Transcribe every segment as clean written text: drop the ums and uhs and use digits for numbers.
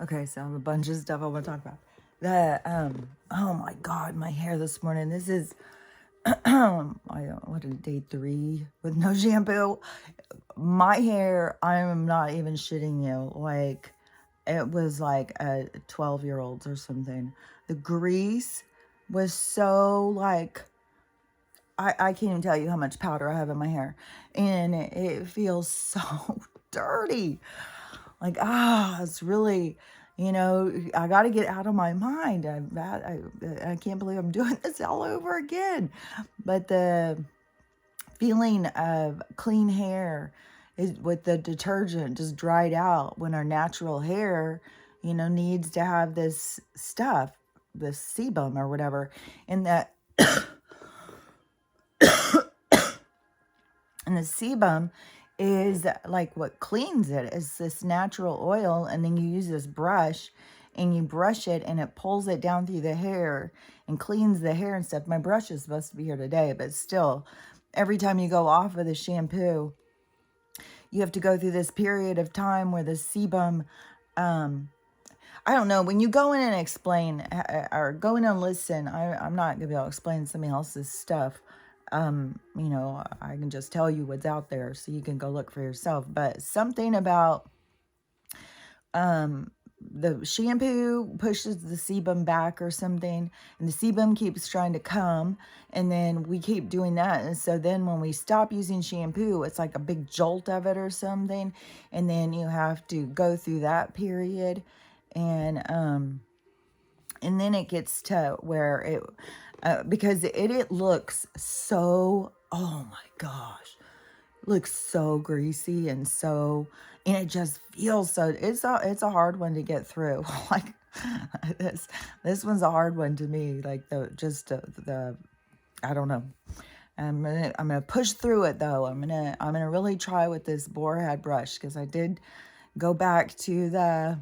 Okay, so I have a bunch of stuff I want to talk about. Oh my God, my hair this morning. This is, what is day 3 with no shampoo? My hair, I'm not even shitting you. Like, it was like a 12-year-old's or something. The grease was so like, I can't even tell you how much powder I have in my hair. And it feels so dirty. Like, it's really, I got to get out of my mind. I can't believe I'm doing this all over again. But the feeling of clean hair is with the detergent just dried out when our natural hair, needs to have this stuff, this sebum or whatever. And that, and the sebum is like what cleans it. It's this natural oil, and then you use this brush and you brush it and it pulls it down through the hair and cleans the hair and stuff. My brush is supposed to be here today, but still, every time you go off of the shampoo, you have to go through this period of time where the sebum, I don't know, when you go in and explain or go in and listen, I'm not going to be able to explain somebody else's stuff. I can just tell you what's out there so you can go look for yourself. But something about the shampoo pushes the sebum back or something, and the sebum keeps trying to come, and then we keep doing that. And so then when we stop using shampoo, it's like a big jolt of it or something, and then you have to go through that period, and then it gets to where it because it looks so, oh my gosh, looks so greasy and it just feels so, it's a hard one to get through. Like, this one's a hard one to me. Like, the I don't know. I'm gonna push through it though. I'm gonna really try with this boar head brush, because I did go back to the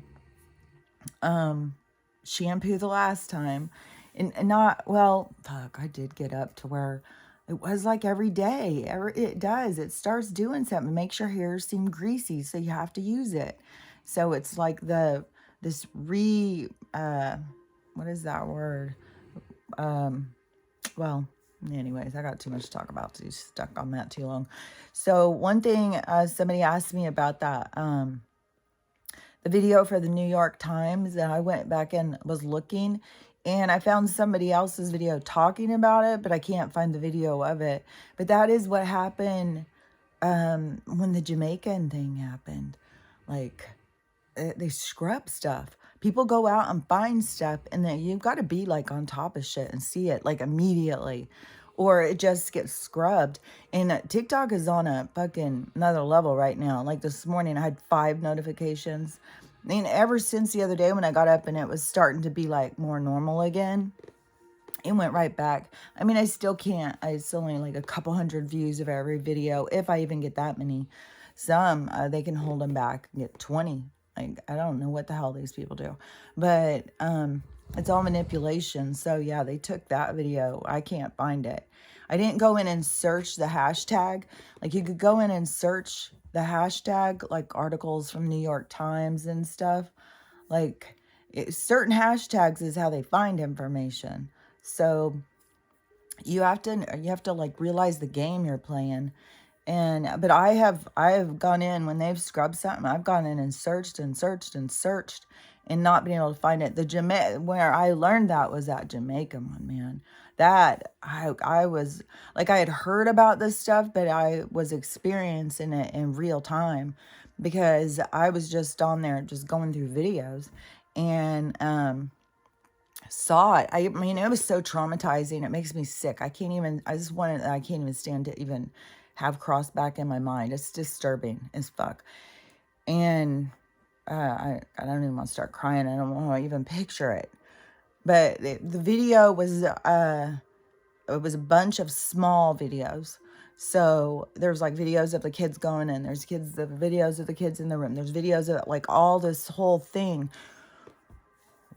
shampoo the last time, and not, well, fuck, I did get up to where it was like every day. It starts doing something, makes your hair seem greasy, so you have to use it. So it's like this what is that word? Well, anyways, I got too much to talk about to be stuck on that too long. So one thing, somebody asked me about that, the video for the New York Times, and I went back and was looking, and I found somebody else's video talking about it, but I can't find the video of it. But that is what happened when the Jamaican thing happened. Like, they scrub stuff. People go out and find stuff, and then you've got to be like on top of shit and see it like immediately, or it just gets scrubbed. And TikTok is on a fucking another level right now. Like, this morning I had 5 notifications. And ever since the other day when I got up and it was starting to be like more normal again, it went right back. I mean, I still can't. It's only like a couple hundred views of every video, if I even get that many. Some, they can hold them back and get 20. Like, I don't know what the hell these people do. But it's all manipulation. So, yeah, they took that video. I can't find it. I didn't go in and search the hashtag. Like, you could go in and search the hashtag, like articles from New York Times and stuff. Like, certain hashtags is how they find information. So you have to like realize the game you're playing. But I have gone in when they've scrubbed something. I've gone in and searched and searched and searched and not been able to find it. Where I learned that was that Jamaican one, man. That I was like, I had heard about this stuff, but I was experiencing it in real time, because I was just on there just going through videos, and saw it. I mean, it was so traumatizing. It makes me sick. I can't even stand to even have crossed back in my mind. It's disturbing as fuck. And I don't even want to start crying. I don't want to even picture it. But the video was, it was a bunch of small videos. So there's like videos of the kids going in. There's videos of the kids in the room. There's videos of like all this whole thing.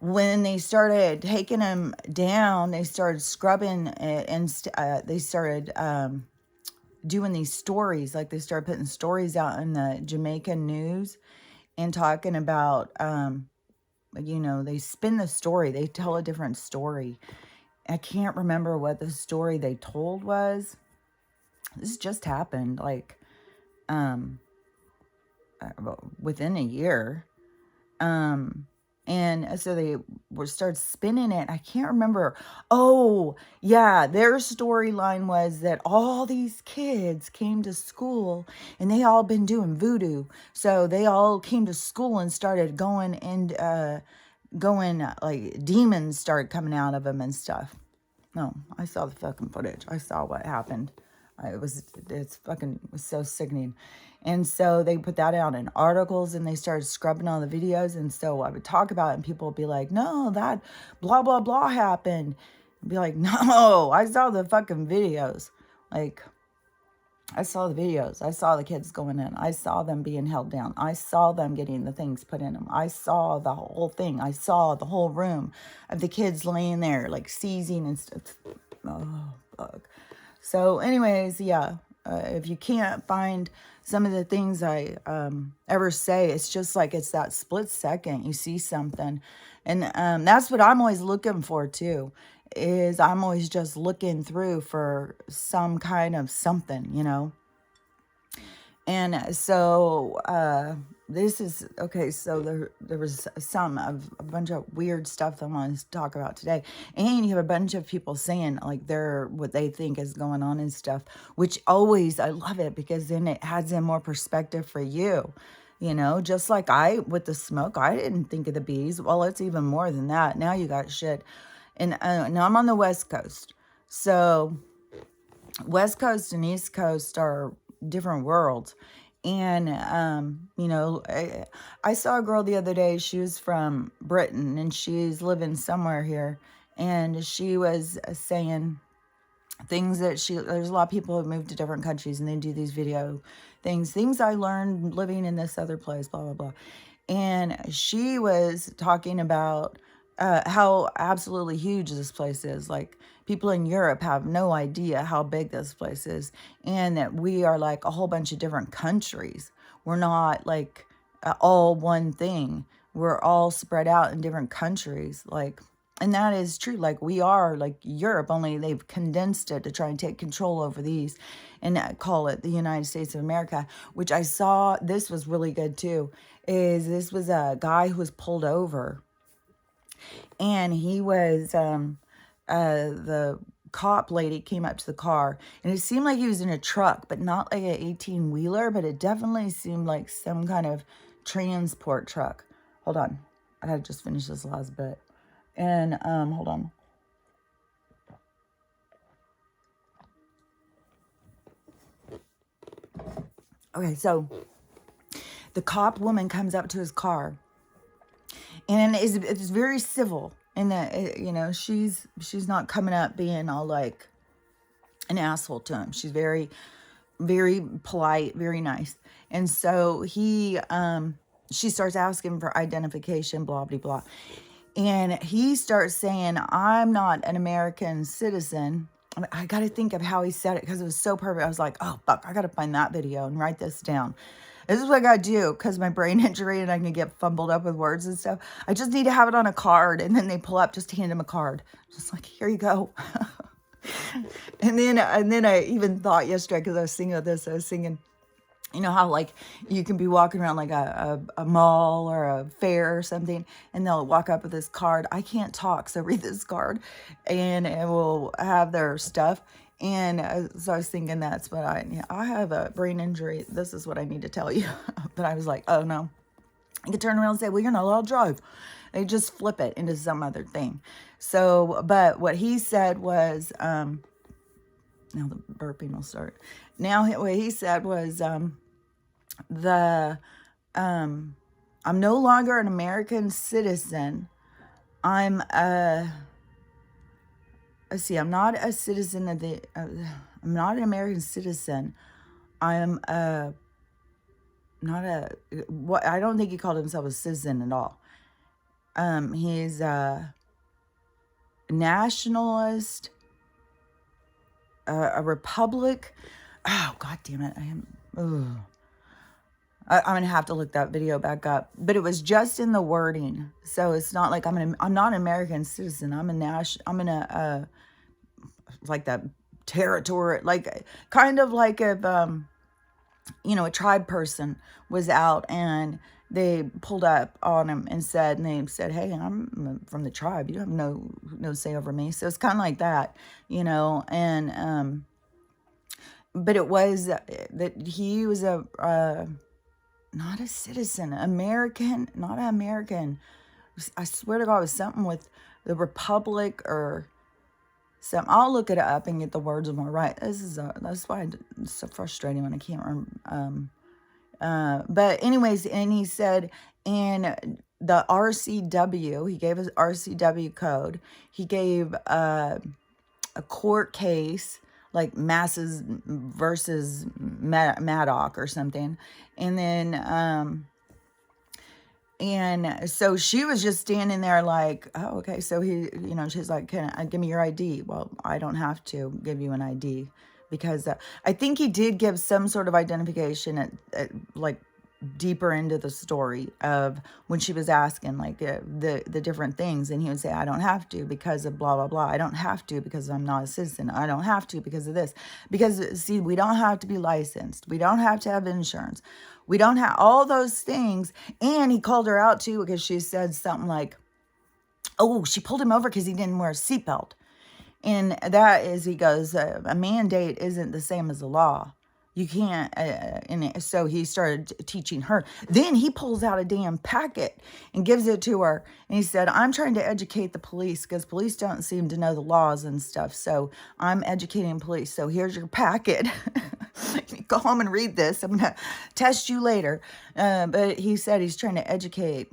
When they started taking them down, they started scrubbing it, and they started doing these stories. Like, they started putting stories out in the Jamaican news and talking about you know, they spin the story. They tell a different story. I can't remember what the story they told was. This just happened, like, within a year. And so they were started spinning it. I can't remember. Oh, yeah, their storyline was that all these kids came to school and they all been doing voodoo. So they all came to school and started going and like demons started coming out of them and stuff. No, I saw the fucking footage. I saw what happened. It's fucking, it was so sickening. And so they put that out in articles and they started scrubbing all the videos. And so I would talk about it and people would be like, no, that blah, blah, blah happened. I'd be like, no, I saw the fucking videos. Like, I saw the videos. I saw the kids going in. I saw them being held down. I saw them getting the things put in them. I saw the whole thing. I saw the whole room of the kids laying there, like seizing and stuff. Oh, fuck. So anyways, yeah, if you can't find some of the things I ever say, it's just like it's that split second. You see something. And that's what I'm always looking for too, is I'm always just looking through for some kind of something, you know. And so this is, okay, so there was a bunch of weird stuff that I wanted to talk about today. And you have a bunch of people saying like what they think is going on and stuff, which always, I love it because then it adds in more perspective for you. You know, just like with the smoke, I didn't think of the bees. Well, it's even more than that. Now you got shit. And now I'm on the West Coast. So West Coast and East Coast are different worlds. And, you know, I saw a girl the other day. She was from Britain and she's living somewhere here. And she was saying things that there's a lot of people who moved to different countries and they do these video things I learned living in this other place, blah, blah, blah. And she was talking about how absolutely huge this place is. Like, people in Europe have no idea how big this place is, and that we are like a whole bunch of different countries. We're not like all one thing. We're all spread out in different countries. Like, and that is true. Like, we are like Europe, only they've condensed it to try and take control over these and call it the United States of America, which I saw, this was really good too, is this was a guy who was pulled over. And he was, the cop lady came up to the car. And it seemed like he was in a truck, but not like an 18-wheeler, but it definitely seemed like some kind of transport truck. Hold on. I gotta just finish this last bit. And, hold on. Okay, so the cop woman comes up to his car. And it's very civil. And that, you know, she's not coming up being all like an asshole to him. She's very, very polite, very nice. And so she starts asking for identification, blah, blah, blah. And he starts saying, I'm not an American citizen. I got to think of how he said it because it was so perfect. I was like, oh, fuck, I got to find that video and write this down. This is what I got to do because my brain injury and I can get fumbled up with words and stuff. I just need to have it on a card. And then they pull up, just hand him a card. Just like, here you go. And then I even thought yesterday, because I was singing this, I was singing, you know how like you can be walking around like a mall or a fair or something, and they'll walk up with this card. I can't talk, so read this card, and it will have their stuff. And so I was thinking that's what I have a brain injury. This is what I need to tell you. But I was like, oh no. I could turn around and say, well, you're not allowed to drive. They just flip it into some other thing. So, but what he said was, now the burping will start. Now what he said was, I'm no longer an American citizen. I'm not a citizen of I'm not an American citizen. I'm not what I don't think he called himself a citizen at all. He's a nationalist, a republic. Oh, God damn it. I'm gonna have to look that video back up, but it was just in the wording. So it's not like I'm not an American citizen. I'm in a like that territory, like kind of like if a tribe person was out and they pulled up on him and they said, hey, I'm from the tribe. You have no say over me. So it's kind of like that, and but it was that he was not a citizen, American, not an American. I swear to God, it was something with the Republic or something. I'll look it up and get the words more right. That's why it's so frustrating when I can't remember. But anyways, and he said in the RCW, he gave us RCW code. He gave a court case like Masses versus Maddox or something, and then and so she was just standing there like, oh, okay. So she's like, can I give me your ID? Well, I don't have to give you an ID because I think he did give some sort of identification at like deeper into the story of when she was asking like the different things, and he would say, I don't have to because of blah blah blah. I don't have to because I'm not a citizen. I don't have to because of this. Because see, we don't have to be licensed. We don't have to have insurance. We don't have all those things. And he called her out too because she said something like, oh, she pulled him over because he didn't wear a seatbelt. And that is, he goes, a mandate isn't the same as a law. You can't, and so he started teaching her. Then he pulls out a damn packet and gives it to her. And he said, I'm trying to educate the police because police don't seem to know the laws and stuff. So I'm educating police. So here's your packet. Go home and read this. I'm going to test you later. But he said he's trying to educate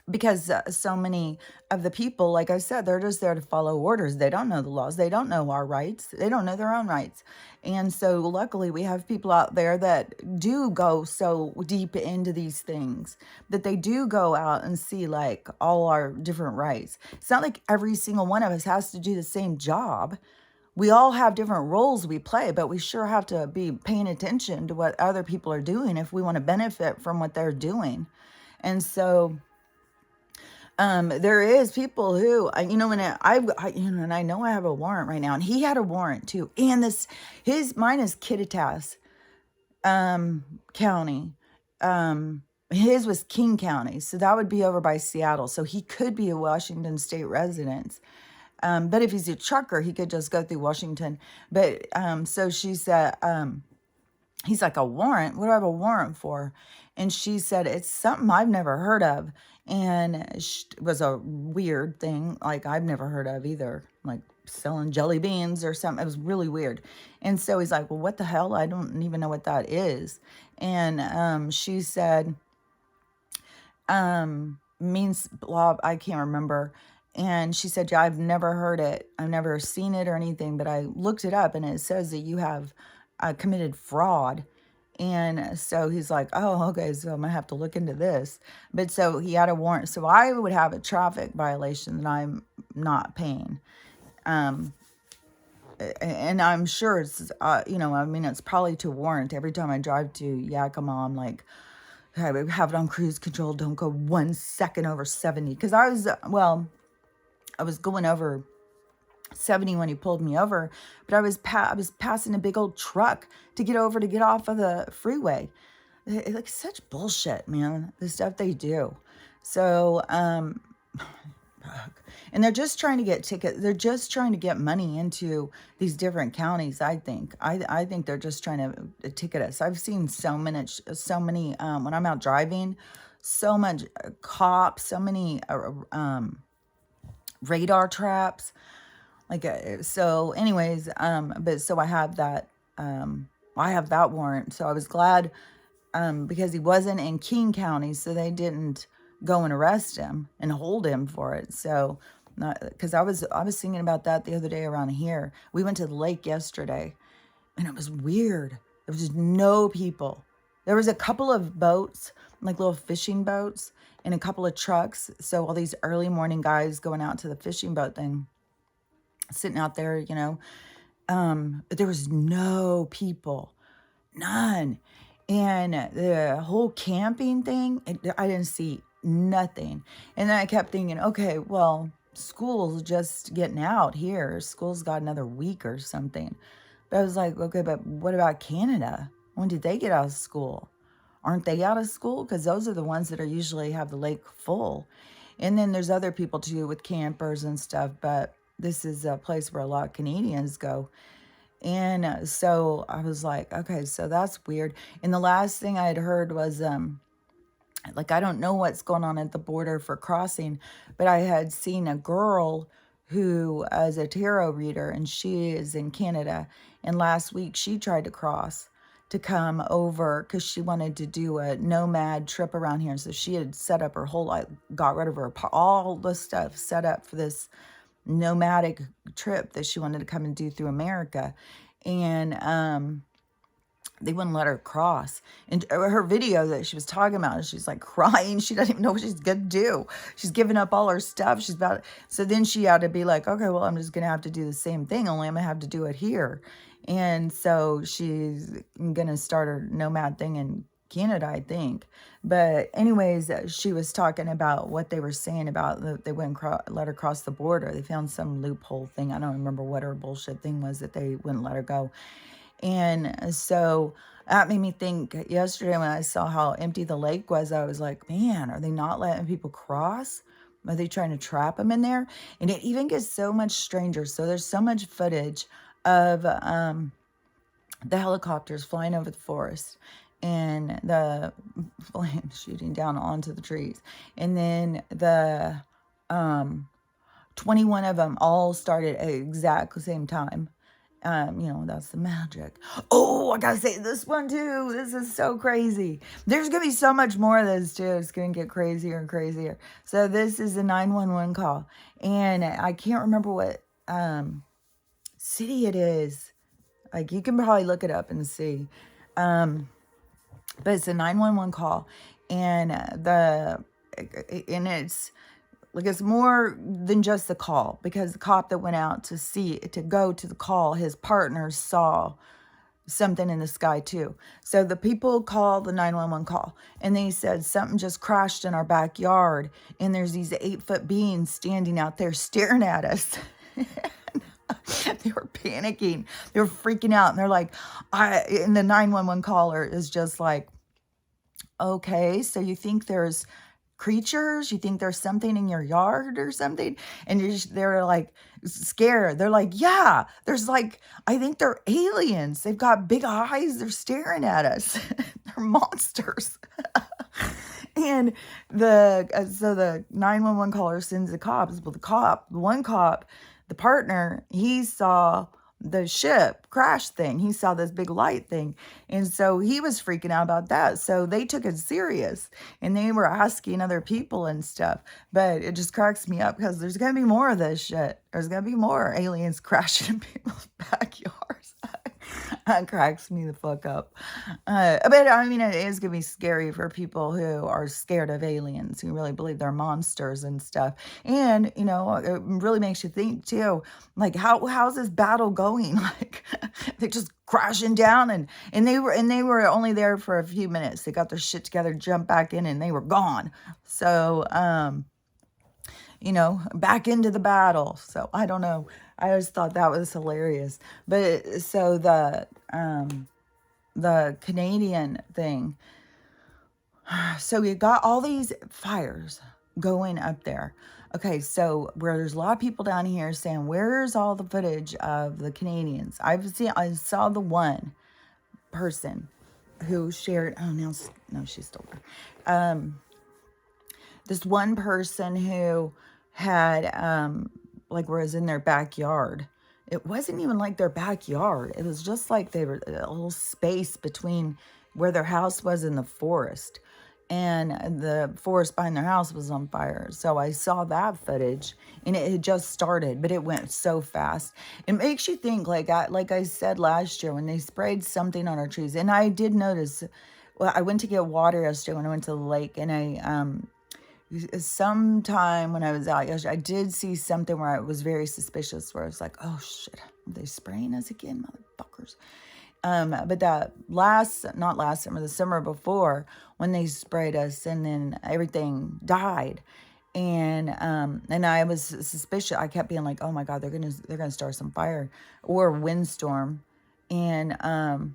because so many of the people, like I said, they're just there to follow orders. They don't know the laws. They don't know our rights. They don't know their own rights. And so luckily we have people out there that do go so deep into these things that they do go out and see like all our different rights. It's not like every single one of us has to do the same job. We all have different roles we play, but we sure have to be paying attention to what other people are doing if we want to benefit from what they're doing. And so there is people who, and I know I have a warrant right now, and he had a warrant too. And mine is Kittitas, County. His was King County. So that would be over by Seattle. So he could be a Washington state resident. But if he's a trucker, he could just go through Washington. But, so she said, he's like, a warrant? What do I have a warrant for? And she said, it's something I've never heard of. And it was a weird thing, like I've never heard of either, like selling jelly beans or something. It was really weird. And so he's like, well, what the hell? I don't even know what that is. And she said, means blah, I can't remember. And she said, yeah, I've never heard it. I've never seen it or anything, but I looked it up and it says that you have committed fraud. And so he's like, oh, okay, so I'm going to have to look into this. But so he had a warrant. So I would have a traffic violation that I'm not paying. And I'm sure it's, it's probably to warrant. Every time I drive to Yakima, I'm like, I have it on cruise control. Don't go 1 second over 70. Because I was going over 70 when he pulled me over, but I was passing a big old truck to get off of the freeway. Like such bullshit, man, the stuff they do. So, and they're just trying to get tickets. They're just trying to get money into these different counties. I think they're just trying to ticket us. I've seen so many, when I'm out driving, so much cops, so many, radar traps. So anyways, but so I have that warrant. So I was glad, because he wasn't in King County, so they didn't go and arrest him and hold him for it. So because I was thinking about that the other day around here. We went to the lake yesterday and it was weird. There was just no people. There was a couple of boats, like little fishing boats, and a couple of trucks. So all these early morning guys going out to the fishing boat thing, sitting out there, but there was no people, none. And the whole camping thing, I didn't see nothing. And then I kept thinking, okay, well, school's just getting out here. School's got another week or something. But I was like, okay, but what about Canada? When did they get out of school? Aren't they out of school? Because those are the ones that are usually have the lake full. And then there's other people too with campers and stuff. But this is a place where a lot of Canadians go. And so I was like, okay, so that's weird. And the last thing I had heard was, like, I don't know what's going on at the border for crossing, but I had seen a girl who is a tarot reader, and she is in Canada. And last week she tried to cross to come over because she wanted to do a nomad trip around here. So she had set up her whole life, got rid of her, all the stuff set up for this nomadic trip that she wanted to come and do through America. And they wouldn't let her cross. And her video that she was talking about, she's like crying. She doesn't even know what she's going to do. She's giving up all her stuff. She's about, so then she had to be like, okay, well, I'm just going to have to do the same thing, only I'm going to have to do it here. And so she's going to start her nomad thing in Canada, I think. But anyways, she was talking about what they were saying about they wouldn't let her cross the border. They found some loophole thing. I don't remember what her bullshit thing was that they wouldn't let her go. And so that made me think yesterday when I saw how empty the lake was, I was like, man, are they not letting people cross? Are they trying to trap them in there? And it even gets so much stranger. So there's so much footage of the helicopters flying over the forest and the flames shooting down onto the trees. And then the 21 of them all started at exactly the same time. That's the magic. Oh, I gotta say this one too. This is so crazy. There's gonna be so much more of this too. It's gonna get crazier and crazier. So this is a 911 call, and I can't remember what city it is. Like, you can probably look it up and see. But it's a 911 call, and it's like, it's more than just the call, because the cop that went out to go to the call, his partner saw something in the sky too. So the people called the 911 call, and they said something just crashed in our backyard, and there's these 8-foot beings standing out there staring at us. They were panicking. They were freaking out, and they're like, and the 911 caller is just like, okay, so you think there's creatures? You think there's something in your yard or something? And they're like scared. They're like, yeah, there's like, I think they're aliens. They've got big eyes. They're staring at us. They're monsters. And so the 911 caller sends the cops. Well, one cop, the partner, he saw the ship crash thing. He saw this big light thing. And so he was freaking out about that. So they took it serious, and they were asking other people and stuff. But it just cracks me up because there's going to be more of this shit. There's going to be more aliens crashing in people's backyards. That cracks me the fuck up. But I mean, it is going to be scary for people who are scared of aliens, who really believe they're monsters and stuff. And, it really makes you think too, like, how's this battle going? Like, they're just crashing down, and they were only there for a few minutes. They got their shit together, jumped back in, and they were gone. So, back into the battle. So I don't know. I always thought that was hilarious. But so the Canadian thing. So we got all these fires going up there. Okay, so where there's a lot of people down here saying, where's all the footage of the Canadians? I saw the one person who shared, no, she's still there. This one person who had, was in their backyard. It wasn't even like their backyard. It was just like they were a little space between where their house was and the forest. And the forest behind their house was on fire. So I saw that footage, and it had just started, but it went so fast. It makes you think, like I said last year, when they sprayed something on our trees. And I did notice, well, I went to get water yesterday when I went to the lake, and sometime when I was out yesterday, I did see something where I was very suspicious, where I was like, oh shit, are they spraying us again, motherfuckers? But that not last summer, the summer before, when they sprayed us and then everything died. And I was suspicious. I kept being like, oh my God, they're gonna start some fire or windstorm. And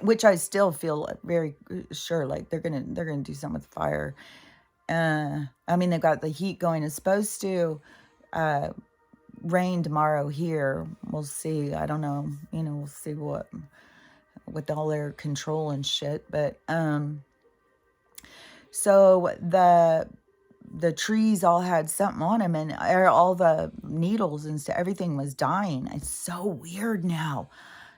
which I still feel very sure, like they're gonna do something with fire. I mean, they've got the heat going. It's supposed to rain tomorrow here. We'll see. I don't know. We'll see what with all their control and shit. But so the trees all had something on them, and all the needles and stuff, everything was dying. It's so weird now,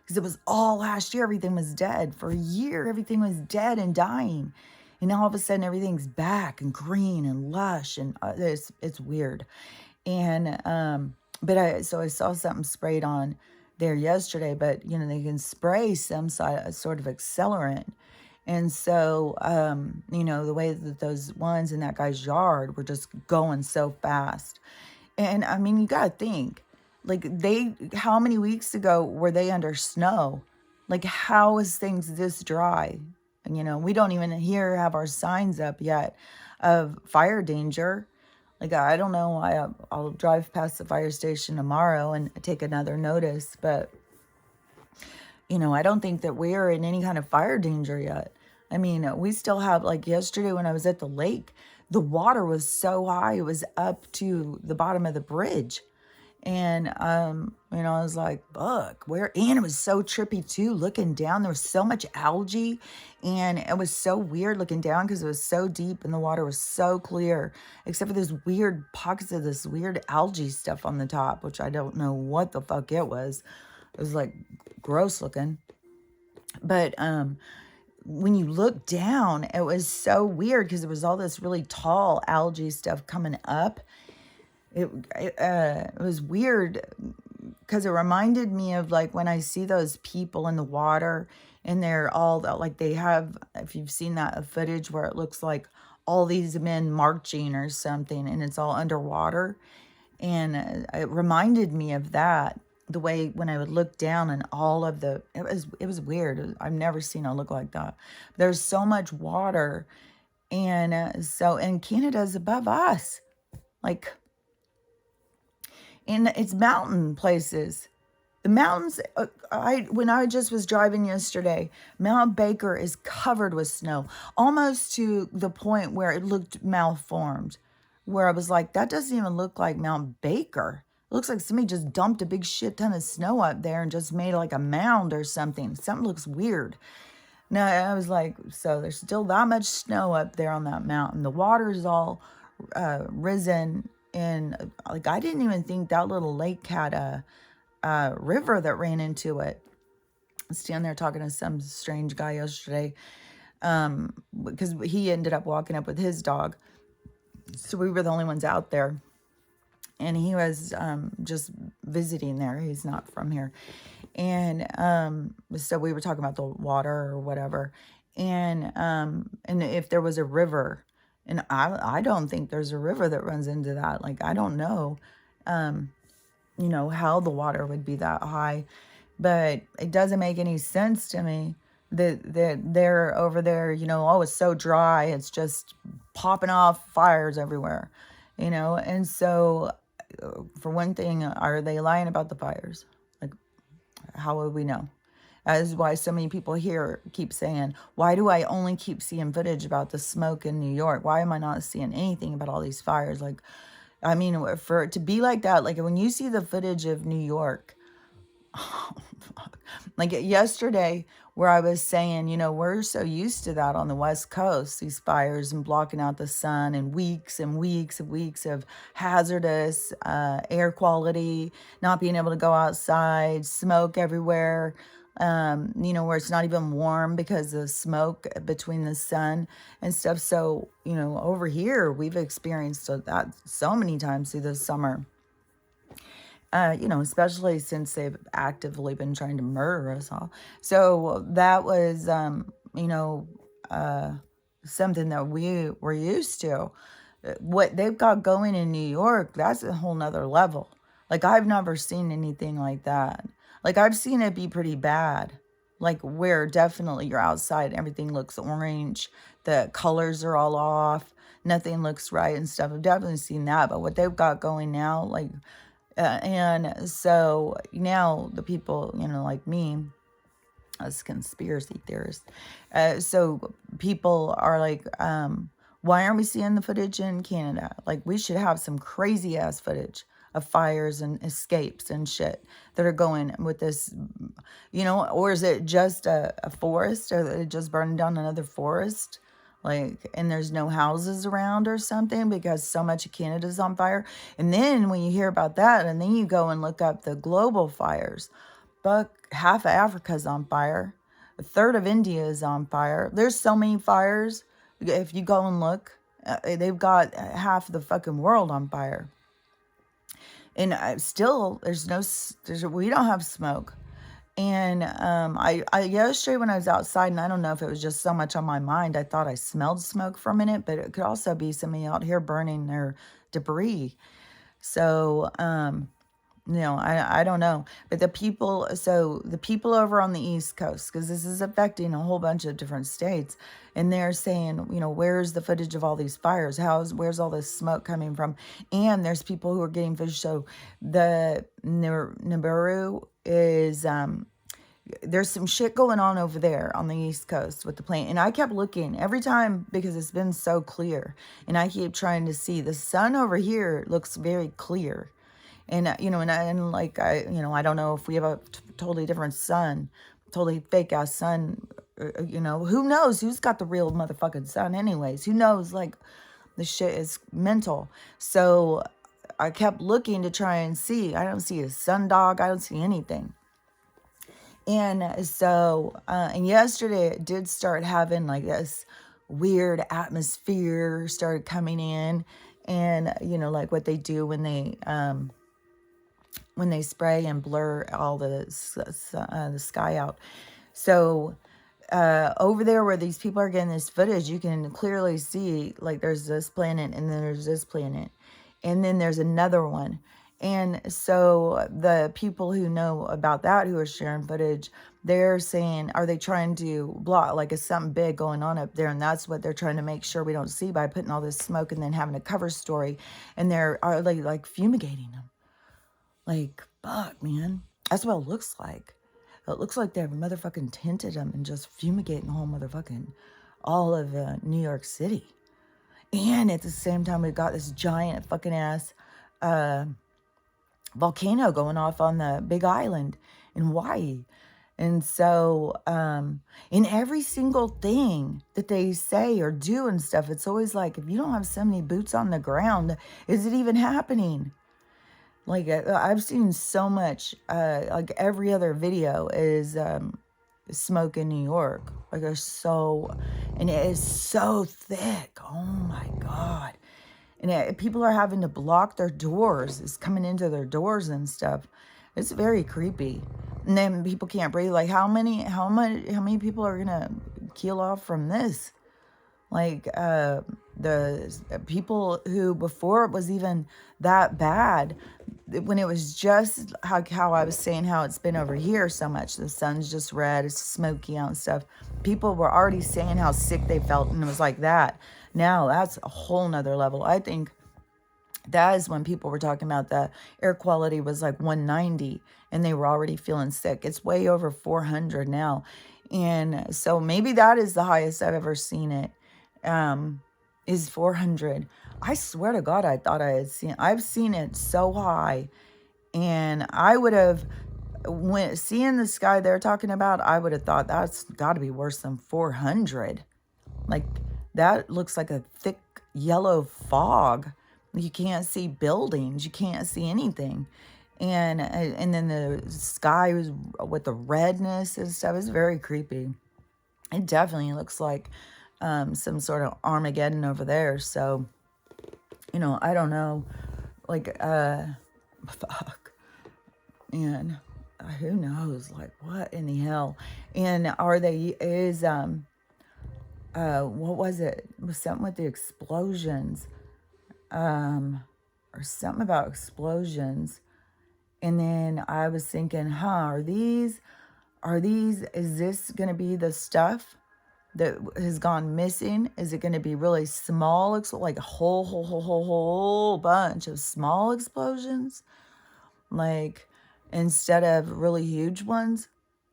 because it was all last year, everything was dead. For a year, everything was dead and dying. And now all of a sudden, everything's back and green and lush, and it's weird. And but I saw something sprayed on there yesterday, but they can spray some sort of accelerant. And so, the way that those ones in that guy's yard were just going so fast. And I mean, you got to think, like, how many weeks ago were they under snow? Like, how is things this dry? And, we don't even have our signs up yet of fire danger. Like, I don't know why. I'll drive past the fire station tomorrow and take another notice. But, I don't think that we're in any kind of fire danger yet. I mean, we still have, like yesterday when I was at the lake, the water was so high, it was up to the bottom of the bridge. And, I was like, fuck, and it was so trippy too, looking down. There was so much algae, and it was so weird looking down because it was so deep and the water was so clear, except for those weird pockets of this weird algae stuff on the top, which I don't know what the fuck it was. It was like gross looking. But, when you look down, it was so weird because there was all this really tall algae stuff coming up. It was weird because it reminded me of like when I see those people in the water and they're all like they have, if you've seen that footage where it looks like all these men marching or something and it's all underwater. And it reminded me of that. The way when I would look down and all of it was weird. I've never seen a look like that. There's so much water, and and Canada's above us, like, in it's mountain places. The mountains. When I just was driving yesterday, Mount Baker is covered with snow, almost to the point where it looked malformed, where I was like, that doesn't even look like Mount Baker. It looks like somebody just dumped a big shit ton of snow up there and just made like a mound or something. Something looks weird. Now, I was like, so there's still that much snow up there on that mountain. The water's all risen. And like, I didn't even think that little lake had a river that ran into it. I was standing there talking to some strange guy yesterday because he ended up walking up with his dog. So we were the only ones out there. And he was just visiting there. He's not from here. And so we were talking about the water or whatever. And if there was a river. And I don't think there's a river that runs into that. Like, I don't know, how the water would be that high. But it doesn't make any sense to me that they're over there, oh, it's so dry. It's just popping off fires everywhere, And so, for one thing, are they lying about the fires? Like, how would we know? That is why so many people here keep saying, why do I only keep seeing footage about the smoke in New York? Why am I not seeing anything about all these fires? Like, I mean, for it to be like that, like when you see the footage of New York, oh, fuck. Like yesterday where I was saying, we're so used to that on the West Coast, these fires and blocking out the sun and weeks and weeks and weeks of hazardous air quality, not being able to go outside, smoke everywhere. Where it's not even warm because of smoke between the sun and stuff. So, over here, we've experienced that so many times through the summer, especially since they've actively been trying to murder us all. So that was, something that we were used to. What they've got going in New York, that's a whole nother level. Like, I've never seen anything like that. Like, I've seen it be pretty bad. Like, where definitely you're outside, everything looks orange, the colors are all off, nothing looks right and stuff. I've definitely seen that. But what they've got going now, like, and so now the people, like me, as conspiracy theorists, so people are like, why aren't we seeing the footage in Canada? Like, we should have some crazy ass footage of fires and escapes and shit that are going with this, or is it just a forest, or it just burning down another forest? Like, and there's no houses around or something because so much of Canada's on fire. And then when you hear about that, and then you go and look up the global fires, but half of Africa's on fire. A third of India is on fire. There's so many fires. If you go and look, they've got half the fucking world on fire. And still, we don't have smoke. And I yesterday when I was outside, and I don't know if it was just so much on my mind, I thought I smelled smoke for a minute, but it could also be somebody out here burning their debris. So, I don't know. But the people over on the East Coast, because this is affecting a whole bunch of different states, and they're saying, where's the footage of all these fires? Where's all this smoke coming from? And there's people who are getting footage. So the Nibiru is, there's some shit going on over there on the East Coast with the plane. And I kept looking every time because it's been so clear. And I keep trying to see the sun over here looks very clear. And, I don't know if we have a totally different sun, totally fake ass sun, who knows who's got the real motherfucking sun anyways, who knows, like, the shit is mental. So I kept looking to try and see. I don't see a sundog. I don't see anything. And so, and yesterday it did start having like this weird atmosphere started coming in, and, like what they do when they spray and blur all the sky out. So over there where these people are getting this footage, you can clearly see, like, there's this planet, and then there's this planet, and then there's another one. And so the people who know about that, who are sharing footage, they're saying, are they trying to block, like, is something big going on up there? And that's what they're trying to make sure we don't see by putting all this smoke and then having a cover story. And they're are like fumigating them. Like, fuck, man. That's what it looks like. It looks like they've motherfucking tinted them and just fumigating the whole motherfucking, all of New York City. And at the same time, we've got this giant fucking ass volcano going off on the big island in Hawaii. And so, in every single thing that they say or do and stuff, it's always like, if you don't have so many boots on the ground, is it even happening? Like, I've seen so much, like every other video is smoke in New York. Like, and it is so thick. Oh my God. And people are having to block their doors. It's coming into their doors and stuff. It's very creepy. And then people can't breathe. Like, how many people are gonna keel off from this? Like, the people who, before it was even that bad, when it was just how I was saying how it's been over here so much, the sun's just red, it's smoky out and stuff, people were already saying how sick they felt, and it was like that. Now that's a whole nother level. I think that is when people were talking about the air quality was like 190 and they were already feeling sick. It's way over 400 now. And so maybe that is the highest I've ever seen it, is 400. I swear to God, I thought I've seen it so high. And I would have, when seeing the sky they're talking about, I would have thought that's got to be worse than 400. Like, that looks like a thick yellow fog. You can't see buildings. You can't see anything. And then the sky was with the redness and stuff. It's very creepy. It definitely looks like some sort of Armageddon over there. So, I don't know. Like, fuck. And who knows? Like, what in the hell? And what was it? It was something with the explosions. Or something about explosions. And then I was thinking, is this going to be the stuff that has gone missing? Is it going to be really small, like a whole bunch of small explosions? Like, instead of really huge ones?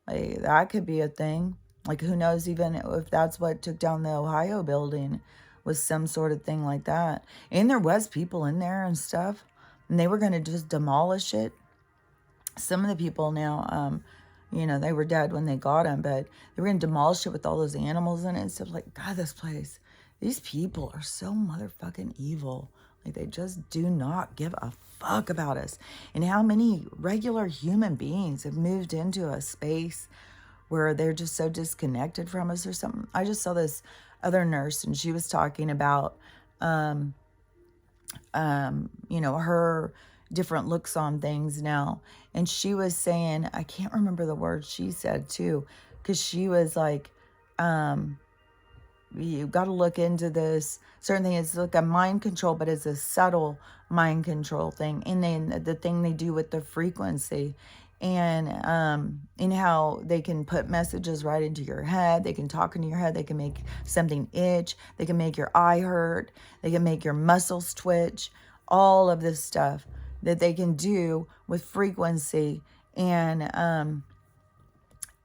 Like, that could be a thing. Like, who knows even if that's what took down the Ohio building, was some sort of thing like that. And there was people in there and stuff, and they were going to just demolish it. Some of the people now, they were dead when they got them, but they were going to demolish it with all those animals in it and stuff. Like, God, this place, these people are so motherfucking evil. Like, they just do not give a fuck about us. And how many regular human beings have moved into a space where they're just so disconnected from us or something. I just saw this other nurse, and she was talking about, her different looks on things now. And she was saying, I can't remember the word she said too, because she was like, you got to look into this certain thing. It's like a mind control, but it's a subtle mind control thing. And then the thing they do with the frequency, and how they can put messages right into your head. They can talk into your head. They can make something itch. They can make your eye hurt. They can make your muscles twitch. All of this stuff that they can do with frequency, and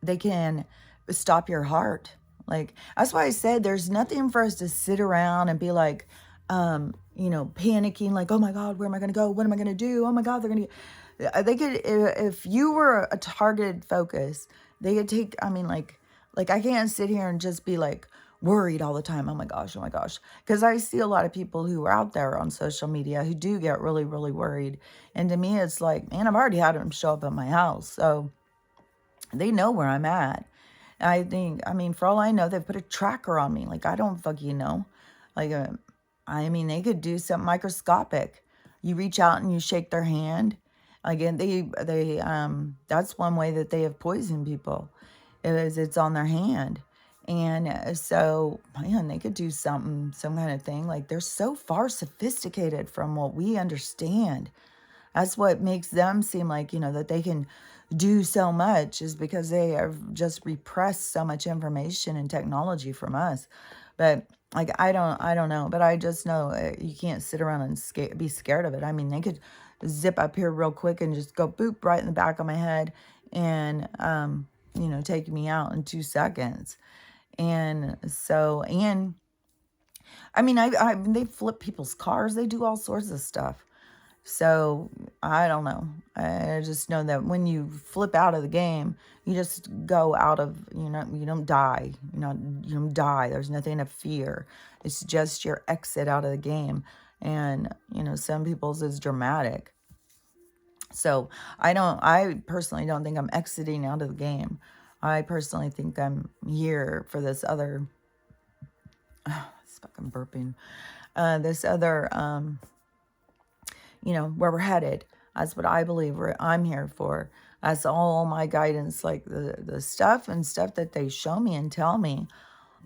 they can stop your heart. Like, that's why I said there's nothing for us to sit around and be like, panicking, like, oh my God, where am I going to go? What am I going to do? Oh my God, they're going to, they could, if you were a targeted focus, they could take, like I can't sit here and just be like worried all the time. Oh my gosh, oh my gosh. Because I see a lot of people who are out there on social media who do get really, really worried. And to me, it's like, man, I've already had them show up at my house. So they know where I'm at. I think, for all I know, they've put a tracker on me. Like, I don't fucking know. Like, they could do something microscopic. You reach out and you shake their hand. Again, that's one way that they have poisoned people. It's on their hand. And so, man, they could do some kind of thing. Like, they're so far sophisticated from what we understand. That's what makes them seem like, that they can do so much, is because they have just repressed so much information and technology from us. But like, I don't know, but I just know you can't sit around and be scared of it. They could zip up here real quick and just go boop right in the back of my head and, take me out in 2 seconds. And so, they flip people's cars. They do all sorts of stuff. So I don't know. I just know that when you flip out of the game, you just go out of, you don't die. You don't die. There's nothing to fear. It's just your exit out of the game. And, some people's is dramatic. So I personally don't think I'm exiting out of the game. I personally think I'm here for this other, it's fucking burping, this other, where we're headed. That's what I believe I'm here for. That's all my guidance, like the stuff that they show me and tell me.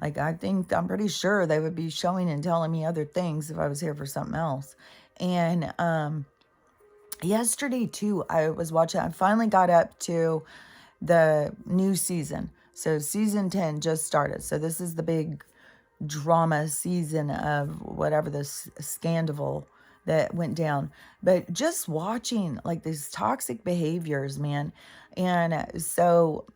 Like, I'm pretty sure they would be showing and telling me other things if I was here for something else. And yesterday too, I finally got up to the new season. So season 10 just started. So this is the big drama season of whatever this scandal that went down. But just watching like these toxic behaviors, man. And so,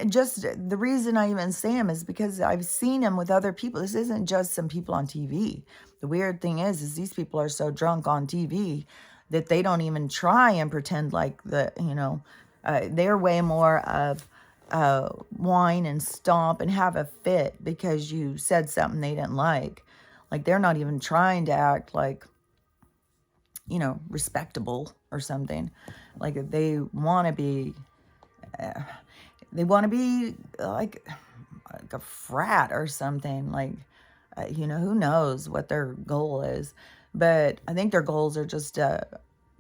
just the reason I even say them is because I've seen them with other people. This isn't just some people on TV. The weird thing is these people are so drunk on TV that they don't even try and pretend like they're way more of whine and stomp and have a fit because you said something they didn't like. Like, they're not even trying to act like, respectable or something. Like, they want to be like a frat or something. Like, who knows what their goal is. But I think their goals are just to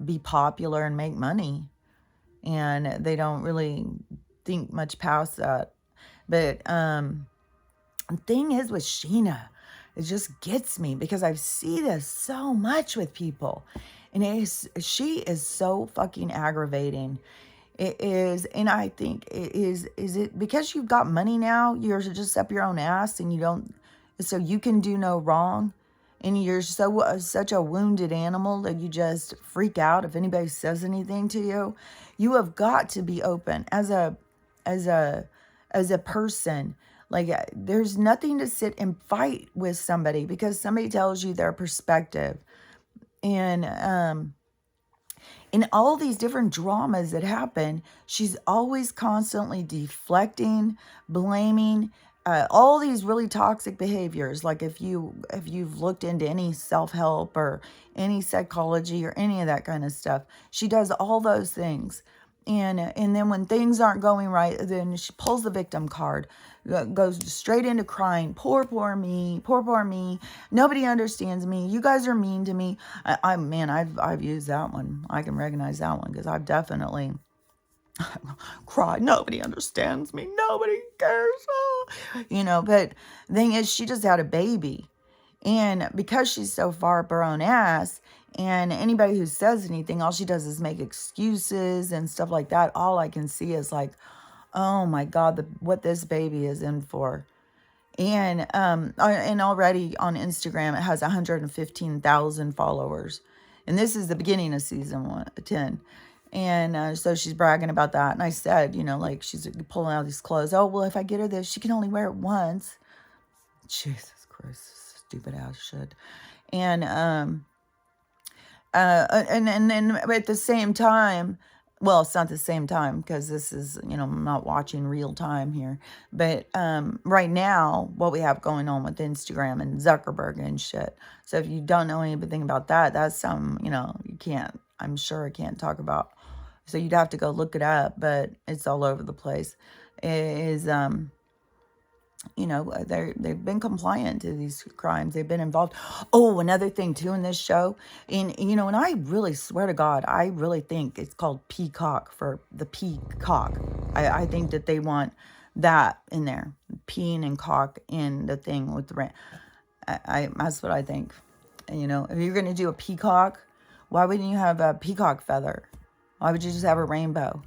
be popular and make money. And they don't really think much past that. But the thing is with Sheena, it just gets me because I see this so much with people. And she is so fucking aggravating. It is, and I think it is it because you've got money now, you're just up your own ass and you don't, so you can do no wrong. And you're such a wounded animal that you just freak out if anybody says anything to you. You have got to be open as a as a person. Like there's nothing to sit and fight with somebody because somebody tells you their perspective. And in all these different dramas that happen, she's always constantly deflecting, blaming, all these really toxic behaviors. Like if you've looked into any self-help or any psychology or any of that kind of stuff, she does all those things. And then when things aren't going right, then she pulls the victim card, goes straight into crying. Poor me, poor me. Nobody understands me. You guys are mean to me. Man, I've used that one. I can recognize that one because I've definitely cried. Nobody understands me. Nobody cares. Oh. But the thing is, she just had a baby. And because she's so far up her own ass, and anybody who says anything, all she does is make excuses and stuff like that. All I can see is like, oh my God, what this baby is in for. And already on Instagram, it has 115,000 followers. And this is the beginning of season 10. And so she's bragging about that. And I said, like she's pulling out these clothes. Oh, well, if I get her this, she can only wear it once. Jesus Christ, stupid ass shit. And and then at the same time, well, it's not the same time because this is, I'm not watching real time here. But right now, what we have going on with Instagram and Zuckerberg and shit. So if you don't know anything about that, that's some, you can't, I'm sure I can't talk about. So you'd have to go look it up, but it's all over the place. It is they've been compliant to these crimes. They've been involved. Oh, another thing too in this show, and I really swear to God, I really think it's called Peacock for the peacock. I think that they want that in there, peeing and cock in the thing with the rent. That's what I think. And, if you're gonna do a peacock, why wouldn't you have a peacock feather? Why would you just have a rainbow?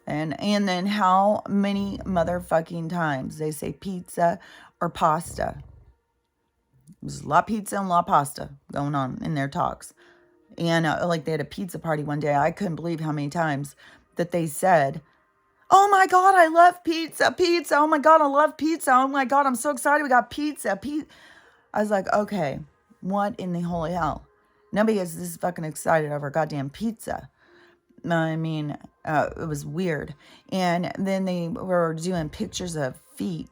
And then how many motherfucking times they say pizza or pasta? There's a lot of pizza and a lot of pasta going on in their talks. And like they had a pizza party one day. I couldn't believe how many times that they said, oh my God, I love pizza. Oh my God, I love pizza. Oh my God, I'm so excited. We got pizza. I was like, okay, what in the holy hell? Nobody is this fucking excited over goddamn pizza. I mean, it was weird. And then they were doing pictures of feet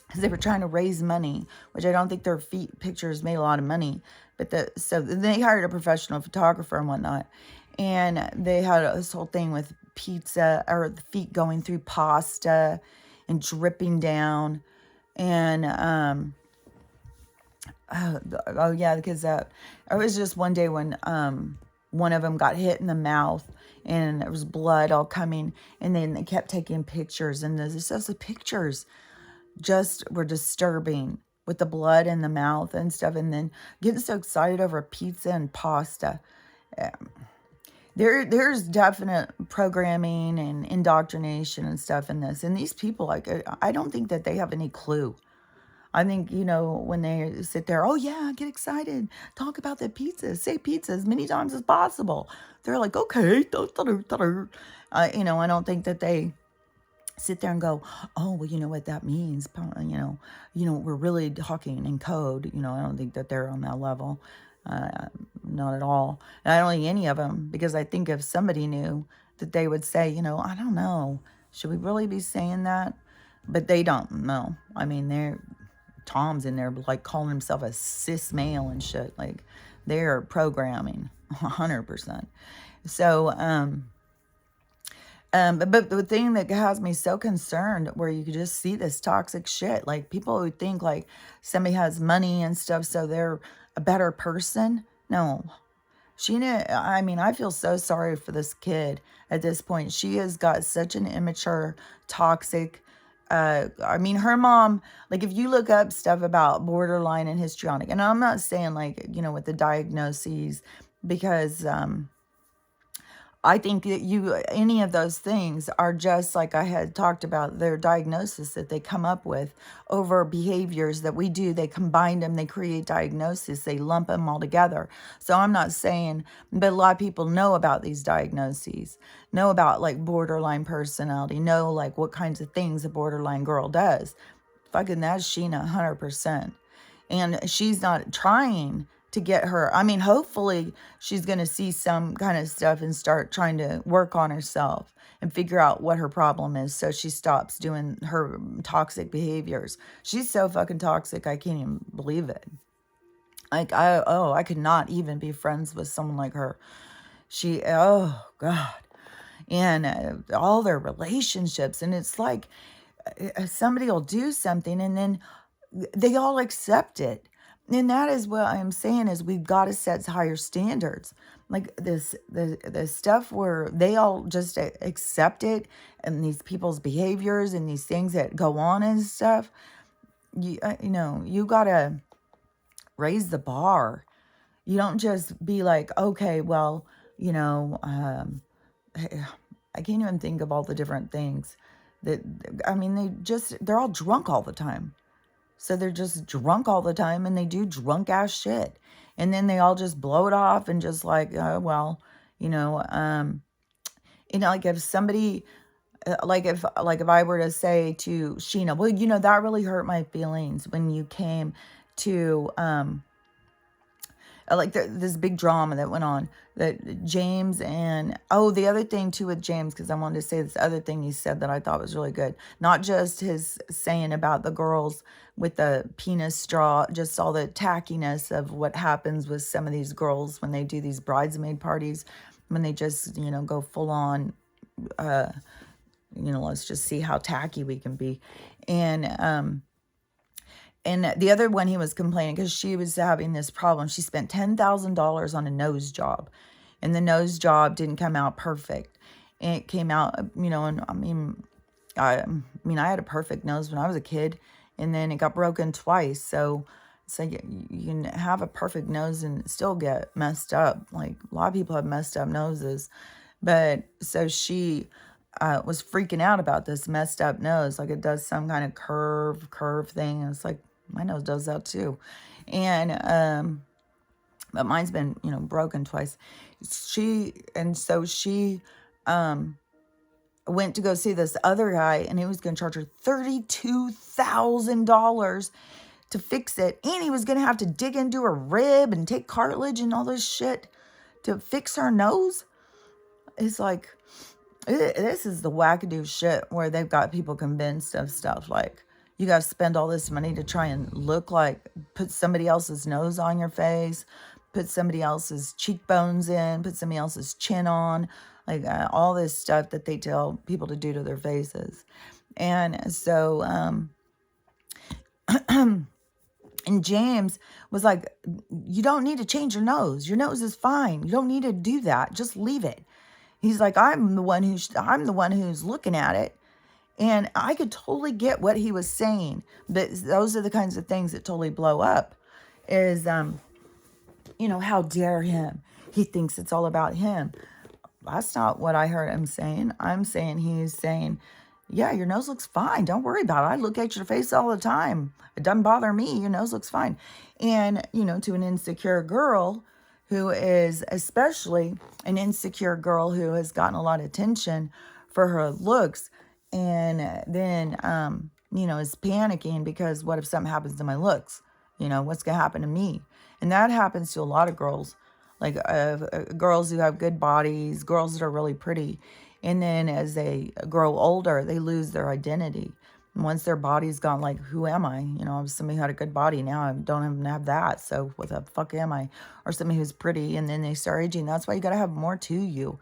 because they were trying to raise money, which I don't think their feet pictures made a lot of money. But so they hired a professional photographer and whatnot. And they had this whole thing with pizza or the feet going through pasta and dripping down. And, oh yeah, because it was just one day when, one of them got hit in the mouth and there was blood all coming, and then they kept taking pictures, and the pictures just were disturbing with the blood in the mouth and stuff, and then getting so excited over pizza and pasta. There's definite programming and indoctrination and stuff in this, and these people, like, I don't think that they have any clue. I think, when they sit there, oh yeah, get excited, talk about the pizza, say pizza as many times as possible. They're like, okay, I don't think that they sit there and go, oh, well, you know what that means, we're really talking in code. I don't think that they're on that level, not at all. And I don't think any of them, because I think if somebody knew, that they would say, I don't know, should we really be saying that? But they don't know. I mean, Tom's in there like calling himself a cis male and shit. Like they're programming 100%. So, but the thing that has me so concerned, where you could just see this toxic shit, like people who think like somebody has money and stuff, so they're a better person. No, I feel so sorry for this kid at this point. She has got such an immature, toxic, her mom, like if you look up stuff about borderline and histrionic, and I'm not saying like, with the diagnoses because I think that any of those things are just like I had talked about, their diagnosis that they come up with over behaviors that we do. They combine them, they create diagnosis, they lump them all together. So I'm not saying, but a lot of people know about these diagnoses, know about like borderline personality, know like what kinds of things a borderline girl does. Fucking that's Sheena 100%. And she's not trying to get her. I mean, hopefully she's going to see some kind of stuff and start trying to work on herself and figure out what her problem is so she stops doing her toxic behaviors. She's so fucking toxic, I can't even believe it. Like, I could not even be friends with someone like her. Oh, God. And all their relationships. And it's like somebody will do something and then they all accept it. And that is what I'm saying is we've got to set higher standards. Like the stuff where they all just accept it and these people's behaviors and these things that go on and stuff. You got to raise the bar. You don't just be like, okay, well, I can't even think of all the different things that, I mean, they're all drunk all the time. So they're just drunk all the time and they do drunk ass shit. And then they all just blow it off and just like, oh, well, like if somebody, like if I were to say to Sheena, well, that really hurt my feelings when you came to, like this big drama that went on that James and the other thing too with James, because I wanted to say this other thing he said that I thought was really good, not just his saying about the girls with the penis straw, just all the tackiness of what happens with some of these girls when they do these bridesmaid parties, when they just go full on let's just see how tacky we can be. And the other one, he was complaining because she was having this problem. She spent $10,000 on a nose job, and the nose job didn't come out perfect. And it came out, and I had a perfect nose when I was a kid, and then it got broken twice. So you can have a perfect nose and still get messed up. Like a lot of people have messed up noses, but so she was freaking out about this messed up nose, like it does some kind of curve thing. And it's like, my nose does that too. And, but mine's been, broken twice. She went to go see this other guy and he was going to charge her $32,000 to fix it. And he was going to have to dig into her rib and take cartilage and all this shit to fix her nose. It's like, this is the wackadoo shit where they've got people convinced of stuff like, you got to spend all this money to try and look like, put somebody else's nose on your face, put somebody else's cheekbones in, put somebody else's chin on, like all this stuff that they tell people to do to their faces. And so, and James was like, you don't need to change your nose. Your nose is fine. You don't need to do that. Just leave it. He's like, I'm the one who's looking at it. And I could totally get what he was saying, but those are the kinds of things that totally blow up is, how dare him? He thinks it's all about him. That's not what I heard him saying. I'm saying he's saying, yeah, your nose looks fine. Don't worry about it. I look at your face all the time. It doesn't bother me. Your nose looks fine. And, to an insecure girl who is especially an insecure girl who has gotten a lot of attention for her looks, and then, is panicking because what if something happens to my looks? What's going to happen to me? And that happens to a lot of girls, like girls who have good bodies, girls that are really pretty. And then as they grow older, they lose their identity. And once their body's gone, like, who am I? I was somebody who had a good body. Now I don't even have that. So what the fuck am I? Or somebody who's pretty. And then they start aging. That's why you got to have more to you.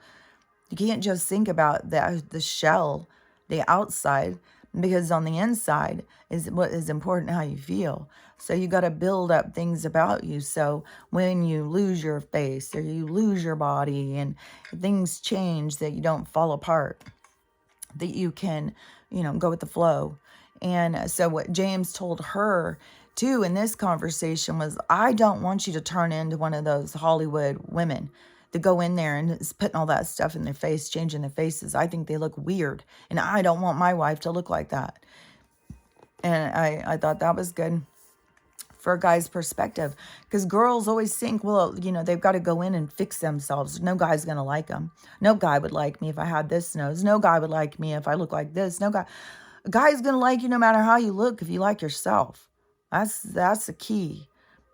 You can't just think about the shell, the outside, because on the inside is what is important, how you feel. So you got to build up things about you. So when you lose your face or you lose your body and things change, that you don't fall apart, that you can, go with the flow. And so what James told her too in this conversation was, I don't want you to turn into one of those Hollywood women that go in there and is putting all that stuff in their face, changing their faces. I think they look weird, and I don't want my wife to look like that. And I thought that was good for a guy's perspective, because girls always think, well, they've got to go in and fix themselves. No guy's going to like them. No guy would like me if I had this nose. No guy would like me if I look like this. A guy's going to like you no matter how you look if you like yourself. That's the key.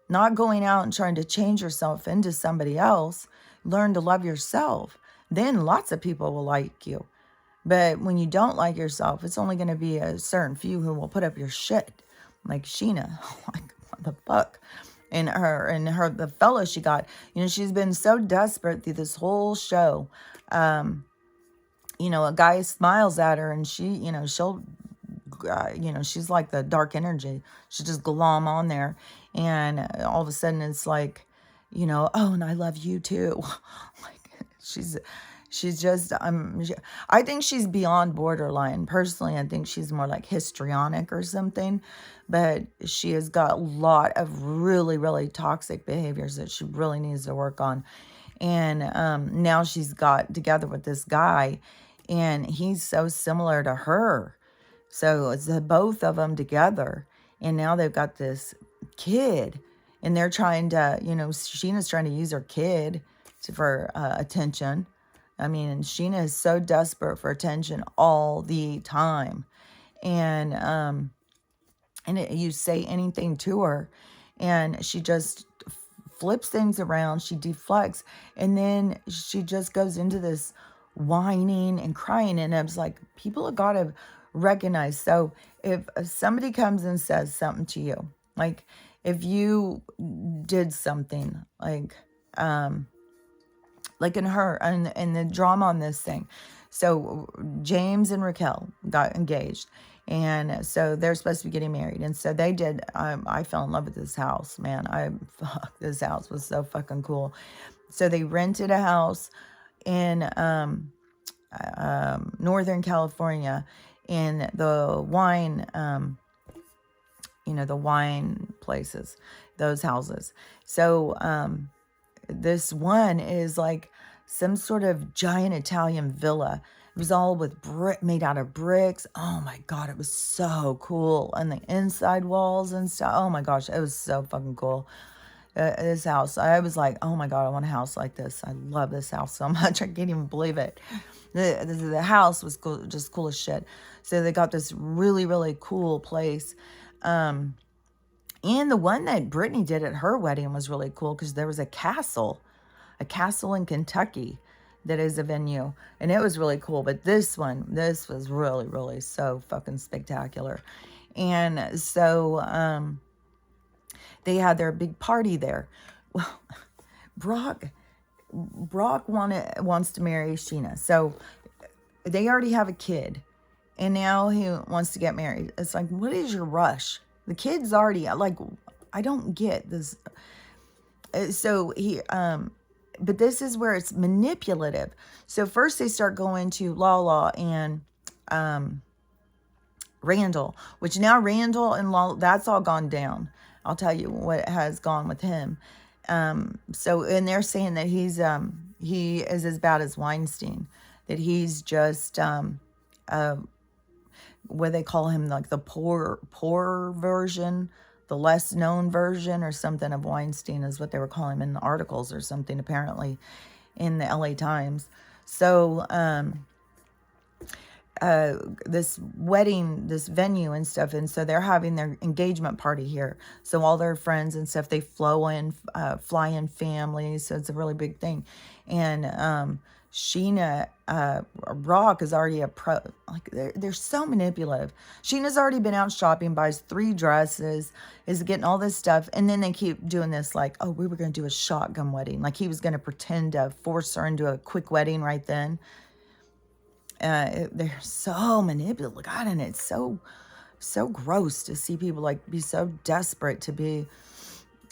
Not going out and trying to change yourself into somebody else. Learn to love yourself. Then lots of people will like you. But when you don't like yourself, it's only going to be a certain few who will put up your shit. Like Sheena. Like, what the fuck? And the fella she got, she's been so desperate through this whole show. A guy smiles at her and she'll, she's like the dark energy. She just glom on there. And all of a sudden it's like, oh, and I love you too. Like she's just, I think she's beyond borderline. Personally, I think she's more like histrionic or something. But she has got a lot of really, really toxic behaviors that she really needs to work on. And now she's got together with this guy, and he's so similar to her. So it's the both of them together. And now they've got this kid, and they're trying to, Sheena's trying to use her kid for attention. I mean, and Sheena is so desperate for attention all the time. And you say anything to her, and she just flips things around. She deflects, and then she just goes into this whining and crying. And I was like, people have got to recognize. So if somebody comes and says something to you, like if you did something like in her and the drama on this thing. So James and Raquel got engaged, and so they're supposed to be getting married. And so they did. I fell in love with this house, man. This house was so fucking cool. So they rented a house in Northern California in the wine, the wine places, those houses. So this one is like some sort of giant Italian villa. It was all with made out of bricks. Oh my God, it was so cool. And the inside walls and stuff. Oh my gosh, it was so fucking cool. This house, I was like, oh my God, I want a house like this. I love this house so much. I can't even believe it. The house was cool, just cool as shit. So they got this really, really cool place. And the one that Brittany did at her wedding was really cool because there was a castle in Kentucky that is a venue, and it was really cool. But this was really, really so fucking spectacular. And so they had their big party there. Well, Brock wants to marry Sheena, so they already have a kid, and now he wants to get married. It's like, what is your rush? The kid's already, like, I don't get this. So but this is where it's manipulative. So first they start going to Lala and Randall, which now Randall and Lala, that's all gone down. I'll tell you what has gone with him. So, and they're saying that he is as bad as Weinstein, that he's just, what they call him, like the poor version, the less known version or something of Weinstein is what they were calling him in the articles or something, apparently in the LA Times. So, this wedding, this venue and stuff. And so they're having their engagement party here. So all their friends and stuff, they fly in families. So it's a really big thing. And, Sheena, Brock is already a pro. Like they're so manipulative. Sheena's already been out shopping, buys 3 dresses, is getting all this stuff. And then they keep doing this like, oh, we were going to do a shotgun wedding. Like he was going to pretend to force her into a quick wedding right then. They're so manipulative. God, and it's so gross to see people like be so desperate to be,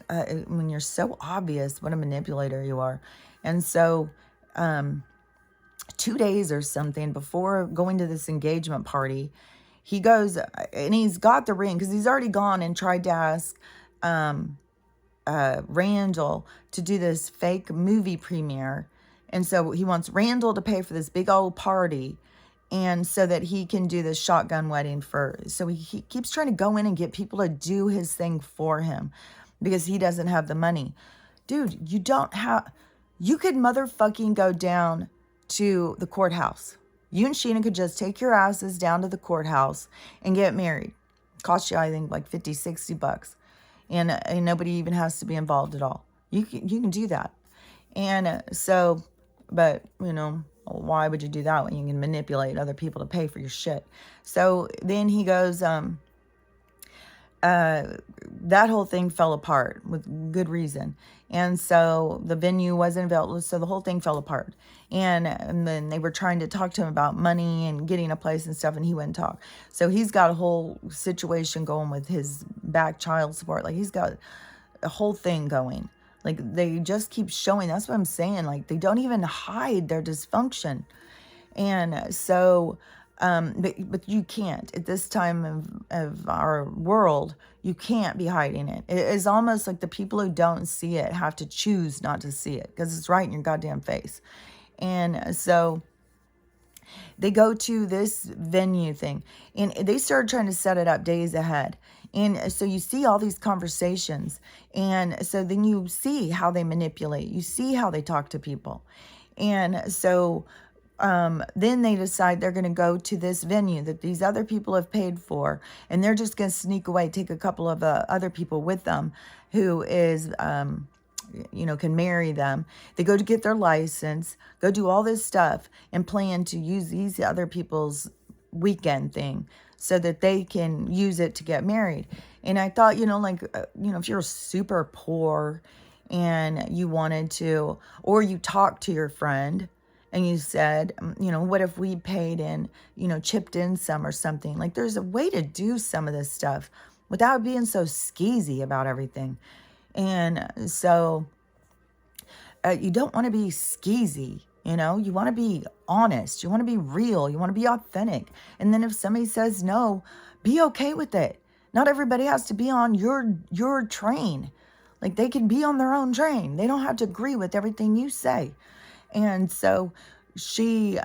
when you're so obvious what a manipulator you are. And so, 2 days or something before going to this engagement party, he goes and he's got the ring because he's already gone and tried to ask Randall to do this fake movie premiere. And so he wants Randall to pay for this big old party, and so that he can do this shotgun wedding for. So he keeps trying to go in and get people to do his thing for him because he doesn't have the money. Dude, you could motherfucking go down to the courthouse. You and Sheena could just take your asses down to the courthouse and get married. Cost you, I think, like $50-$60. And nobody even has to be involved at all. You can do that. And so, but, why would you do that when you can manipulate other people to pay for your shit? So then he goes, that whole thing fell apart with good reason. And so the venue wasn't available. So the whole thing fell apart. And then they were trying to talk to him about money and getting a place and stuff, and he wouldn't talk. So he's got a whole situation going with his back child support. Like, he's got a whole thing going. Like, they just keep showing. That's what I'm saying. Like, they don't even hide their dysfunction. And so, but you can't. At this time of our world, you can't be hiding it. It's almost like the people who don't see it have to choose not to see it because it's right in your goddamn face. And so they go to this venue thing, and they started trying to set it up days ahead. And so you see all these conversations, and so then you see how they manipulate. You see how they talk to people. And so then they decide they're going to go to this venue that these other people have paid for, and they're just going to sneak away, take a couple of other people with them who is, can marry them. They go to get their license, go do all this stuff, and plan to use these other people's weekend thing so that they can use it to get married. And I thought, if you're super poor and you wanted to, or you talked to your friend and you said, what if we paid in, chipped in some or something? Like, there's a way to do some of this stuff without being so skeezy about everything. And so you don't want to be skeezy, you want to be honest. You want to be real. You want to be authentic. And then if somebody says no, be okay with it. Not everybody has to be on your train. Like, they can be on their own train. They don't have to agree with everything you say. And so they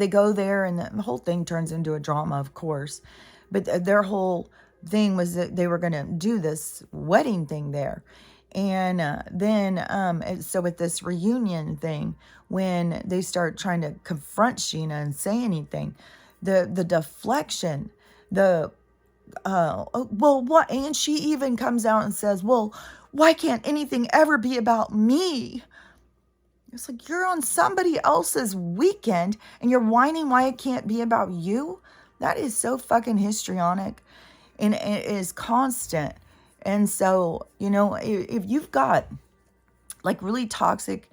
go there, and the whole thing turns into a drama, of course. But their whole thing was that they were going to do this wedding thing there. And so with this reunion thing, when they start trying to confront Sheena and say anything, the deflection, well, what? And she even comes out and says, well, why can't anything ever be about me? It's like, you're on somebody else's weekend and you're whining why it can't be about you. That is so fucking histrionic, and it is constant. And so, if you've got like really toxic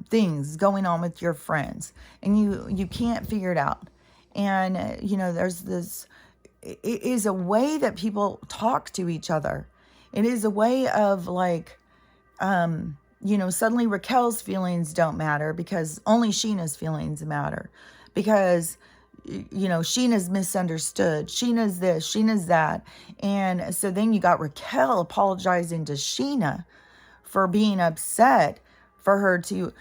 things going on with your friends and you can't figure it out, and there's this, it is a way that people talk to each other. It is a way of like, suddenly Raquel's feelings don't matter because only Sheena's feelings matter, because Sheena's misunderstood. Sheena's this, Sheena's that. And so then you got Raquel apologizing to Sheena for being upset for her to,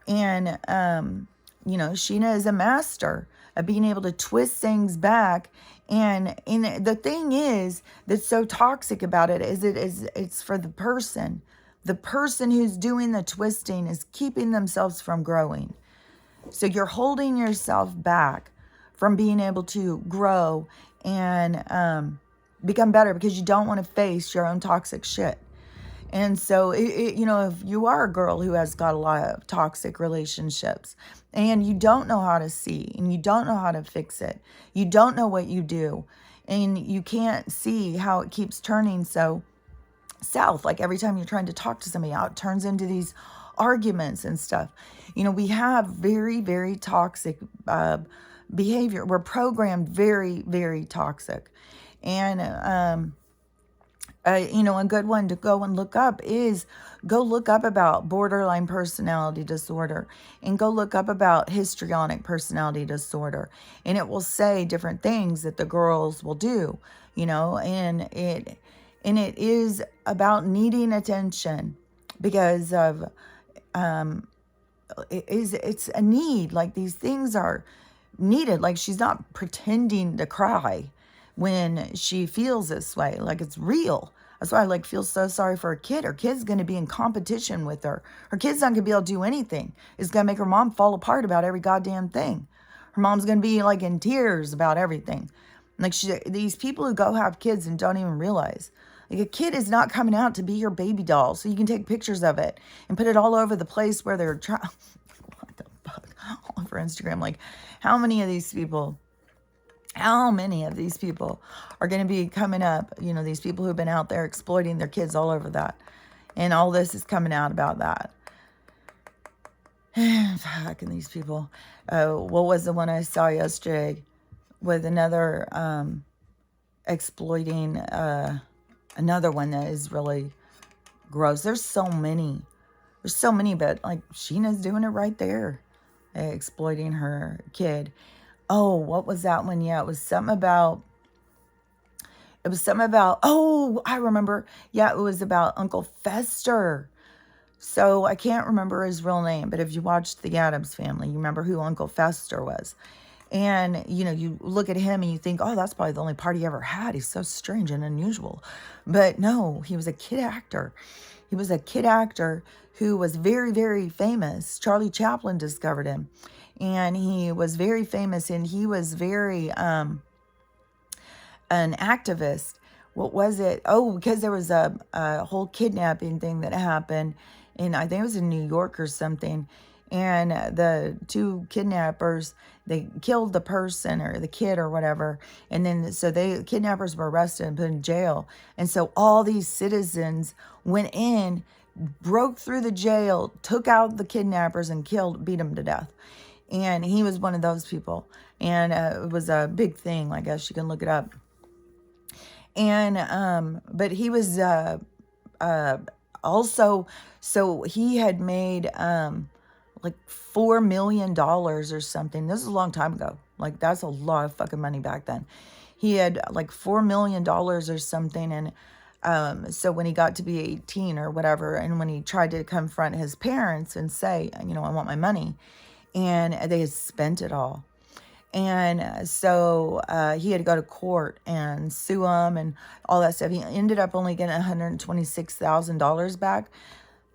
and, Sheena is a master of being able to twist things back. And the thing is that's so toxic about it is it's for the person. The person who's doing the twisting is keeping themselves from growing. So you're holding yourself back from being able to grow and become better because you don't want to face your own toxic shit. And so, if you are a girl who has got a lot of toxic relationships and you don't know how to see and you don't know how to fix it, you don't know what you do, and you can't see how it keeps turning so south. Like, every time you're trying to talk to somebody, it turns into these arguments and stuff. We have very, very toxic behavior. We're programmed very, very toxic. And A good one to go and look up is go look up about borderline personality disorder and go look up about histrionic personality disorder. And it will say different things that the girls will do, and it is about needing attention because of it's a need. Like these things are needed. Like she's not pretending to cry when she feels this way. Like it's real. That's why I feel so sorry for her kid. Her kid's gonna be in competition with her. Her kid's not gonna be able to do anything. It's gonna make her mom fall apart about every goddamn thing. Her mom's gonna be in tears about everything. These people who go have kids and don't even realize. A kid is not coming out to be your baby doll, so you can take pictures of it and put it all over the place where they're trying. What the fuck? All over Instagram. How many of these people are going to be coming up? These people who've been out there exploiting their kids all over that. And all this is coming out about that. Fucking these people. What was the one I saw yesterday with another exploiting another one that is really gross. There's so many, but Sheena's doing it right there, exploiting her kid. Oh, what was that one? Yeah, it was something about, oh, I remember. Yeah, it was about Uncle Fester. So I can't remember his real name, but if you watched The Addams Family, you remember who Uncle Fester was. And, you look at him and you think, oh, that's probably the only part he ever had. He's so strange and unusual. But no, he was a kid actor. He was a kid actor who was very, very famous. Charlie Chaplin discovered him. And he was very famous, and he was very an activist. What was it? Oh, because there was a whole kidnapping thing that happened. And I think it was in New York or something. And the two kidnappers, they killed the person or the kid or whatever. And then so kidnappers were arrested and put in jail. And so all these citizens went in, broke through the jail, took out the kidnappers and beat them to death. And he was one of those people. And it was a big thing. I guess you can look it up. And but he was also, so he had made $4 million or something. This is a long time ago. That's a lot of fucking money back then. He had $4 million or something. And so when he got to be 18 or whatever, and when he tried to confront his parents and say, I want my money, and they had spent it all. And so he had to go to court and sue him and all that stuff. He ended up only getting $126,000 back.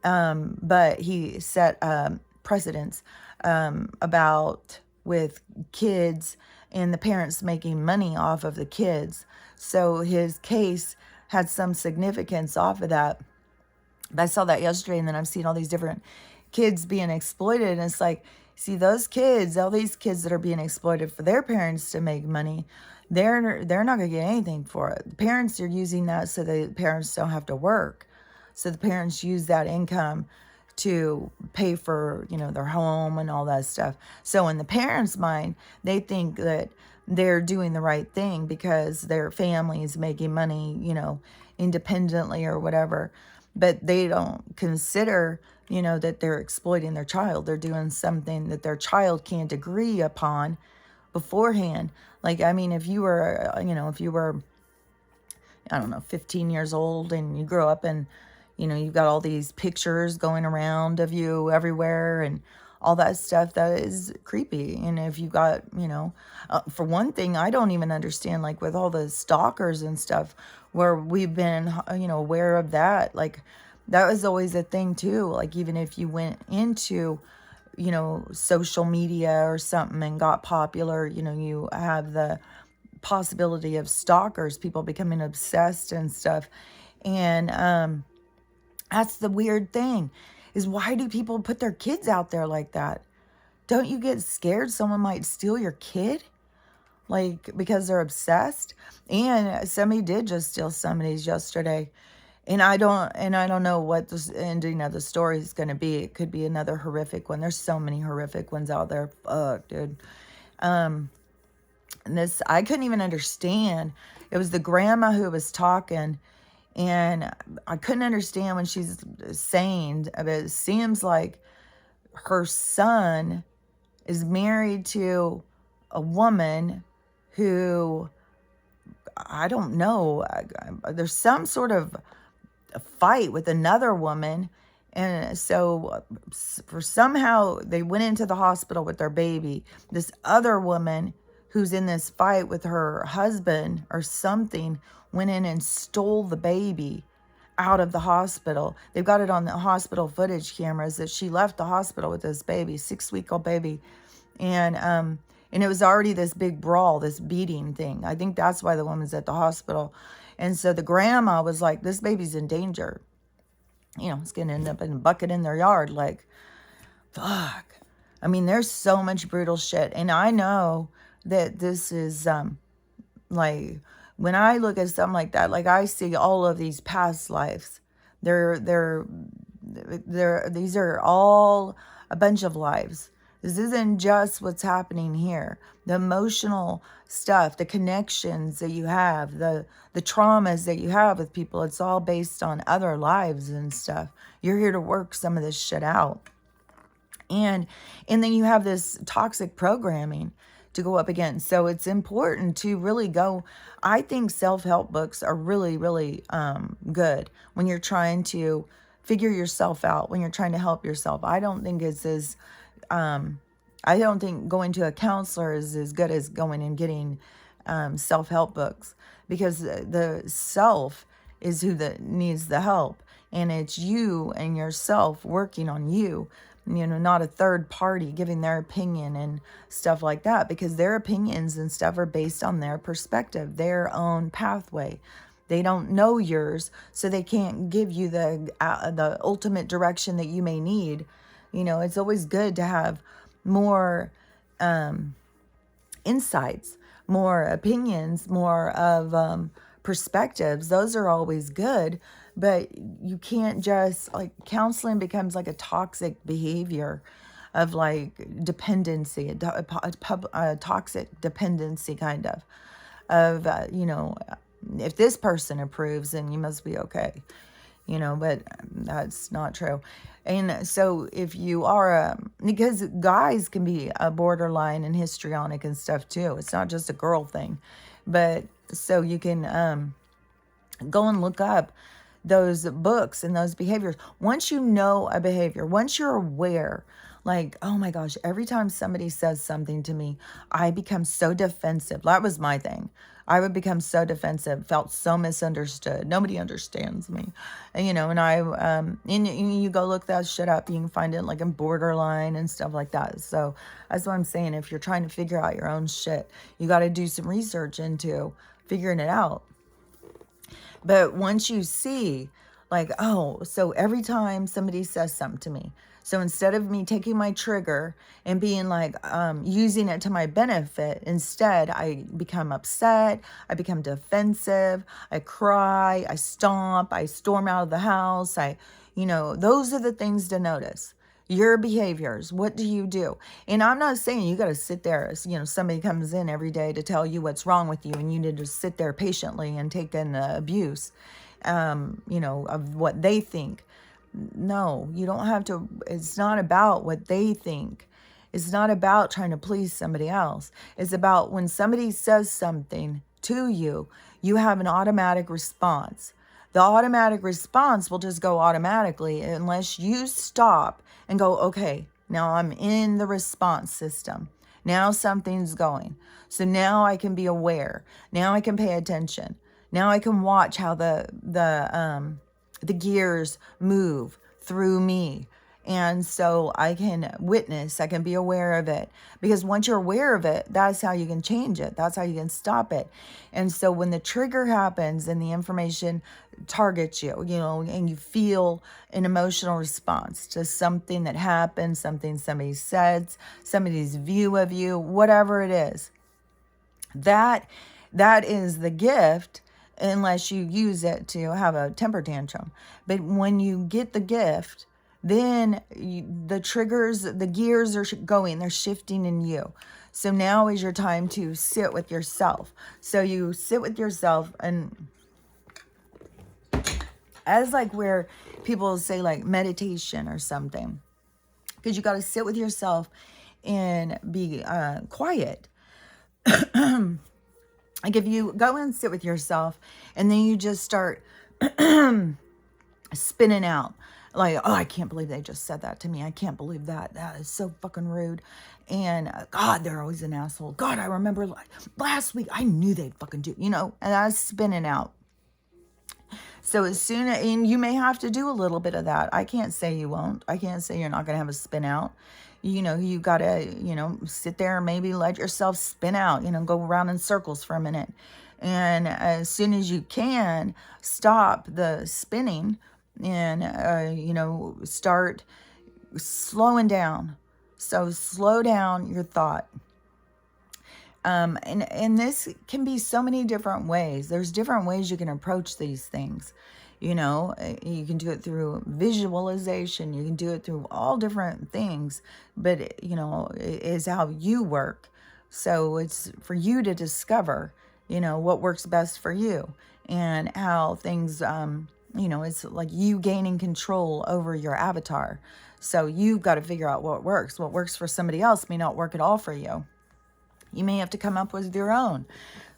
But he set precedents about with kids and the parents making money off of the kids. So his case had some significance off of that. I saw that yesterday, and then I've seen all these different kids being exploited. And it's see, those kids, all these kids that are being exploited for their parents to make money, they're not going to get anything for it. The parents are using that so the parents don't have to work. So the parents use that income to pay for, their home and all that stuff. So in the parents' mind, they think that they're doing the right thing because their family is making money, independently or whatever. But they don't consider, that they're exploiting their child. They're doing something that their child can't agree upon beforehand. If you were, I don't know, 15 years old and you grow up and, you've got all these pictures going around of you everywhere and all that stuff, that is creepy. And if you got, for one thing, I don't even understand, with all the stalkers and stuff where we've been, aware of that. That was always a thing too. Even if you went into, social media or something and got popular, you have the possibility of stalkers, people becoming obsessed and stuff. And that's the weird thing, is why do people put their kids out there like that? Don't you get scared someone might steal your kid? Because they're obsessed? And somebody did just steal somebody's yesterday. And I don't know what the ending of the story is going to be. It could be another horrific one. There's so many horrific ones out there. Fuck, dude. And this, I couldn't even understand. It was the grandma who was talking, And I couldn't understand when she's saying, but it seems like her son is married to a woman who, I don't know, there's some sort of a fight with another woman. And so for somehow they went into the hospital with their baby. This other woman who's in this fight with her husband or something went in and stole the baby out of the hospital. They've got it on the hospital footage cameras that she left the hospital with this baby, 6-week-old baby. And it was already this big brawl, this beating thing. I think that's why the woman's at the hospital. And so the grandma was like, this baby's in danger. It's going to end up in a bucket in their yard. Like, fuck. I mean, there's so much brutal shit. And I know that this is, like, when I look at something like that, like, I see all of these past lives. These are all a bunch of lives. This isn't just what's happening here. The emotional stuff, the connections that you have, the traumas that you have with people, it's all based on other lives and stuff. You're here to work some of this shit out. And then you have this toxic programming to go up against. So it's important to really go. I think self-help books are really, really good when you're trying to figure yourself out, when you're trying to help yourself. I don't think it's as I don't think going to a counselor is as good as going and getting self-help books, because the self is who needs the help, and it's you and yourself working on you, not a third party giving their opinion and stuff like that, because their opinions and stuff are based on their perspective, their own pathway. They don't know yours, so they can't give you the ultimate direction that you may need. It's always good to have more insights, more opinions, more of perspectives. Those are always good, but you can't just, like, counseling becomes like a toxic behavior of like dependency, a toxic dependency kind of if this person approves, then you must be okay. But that's not true. And so if you are because guys can be a borderline and histrionic and stuff too. It's not just a girl thing. But so you can go and look up those books and those behaviors. Once you know a behavior, once you're aware, like, oh my gosh, every time somebody says something to me, I become so defensive. That was my thing. I would become so defensive, felt so misunderstood. Nobody understands me, and you go look that shit up. You can find it like in borderline and stuff like that. So that's what I'm saying. If you're trying to figure out your own shit, you got to do some research into figuring it out. But once you see, like, oh, so every time somebody says something to me, so instead of me taking my trigger and being like, using it to my benefit, instead I become upset, I become defensive, I cry, I stomp, I storm out of the house. Those are the things to notice. Your behaviors. What do you do? And I'm not saying you got to sit there, somebody comes in every day to tell you what's wrong with you and you need to sit there patiently and take in the abuse, of what they think. No, you don't have to. It's not about what they think. It's not about trying to please somebody else. It's about when somebody says something to you, you have an automatic response. The automatic response will just go automatically unless you stop and go, okay, now I'm in the response system. Now something's going. So now I can be aware. Now I can pay attention. Now I can watch how the gears move through me. And so I can witness, I can be aware of it. Because once you're aware of it, that's how you can change it. That's how you can stop it. And so when the trigger happens and the information targets you, and you feel an emotional response to something that happened, something somebody said, somebody's view of you, whatever it is, that is the gift, unless you use it to have a temper tantrum. But when you get the gift, then the triggers, the gears are going, they're shifting in you. So now is your time to sit with yourself. So you sit with yourself and as like where people say like meditation or something, because you got to sit with yourself and be quiet. Like if you go and sit with yourself and then you just start spinning out like, oh, I can't believe they just said that to me. I can't believe that. That is so fucking rude. And God, they're always an asshole. God, I remember like last week, I knew they'd fucking do, and I was spinning out. So as soon as, and you may have to do a little bit of that. I can't say you won't. I can't say you're not going to have a spin out. You got to, sit there and maybe let yourself spin out, go around in circles for a minute. And as soon as you can, stop the spinning and, start slowing down. So slow down your thought. And this can be so many different ways. There's different ways you can approach these things. You can do it through visualization. You can do it through all different things, but it is how you work. So it's for you to discover, what works best for you and how things, it's like you gaining control over your avatar. So you've got to figure out what works. What works for somebody else may not work at all for you. You may have to come up with your own.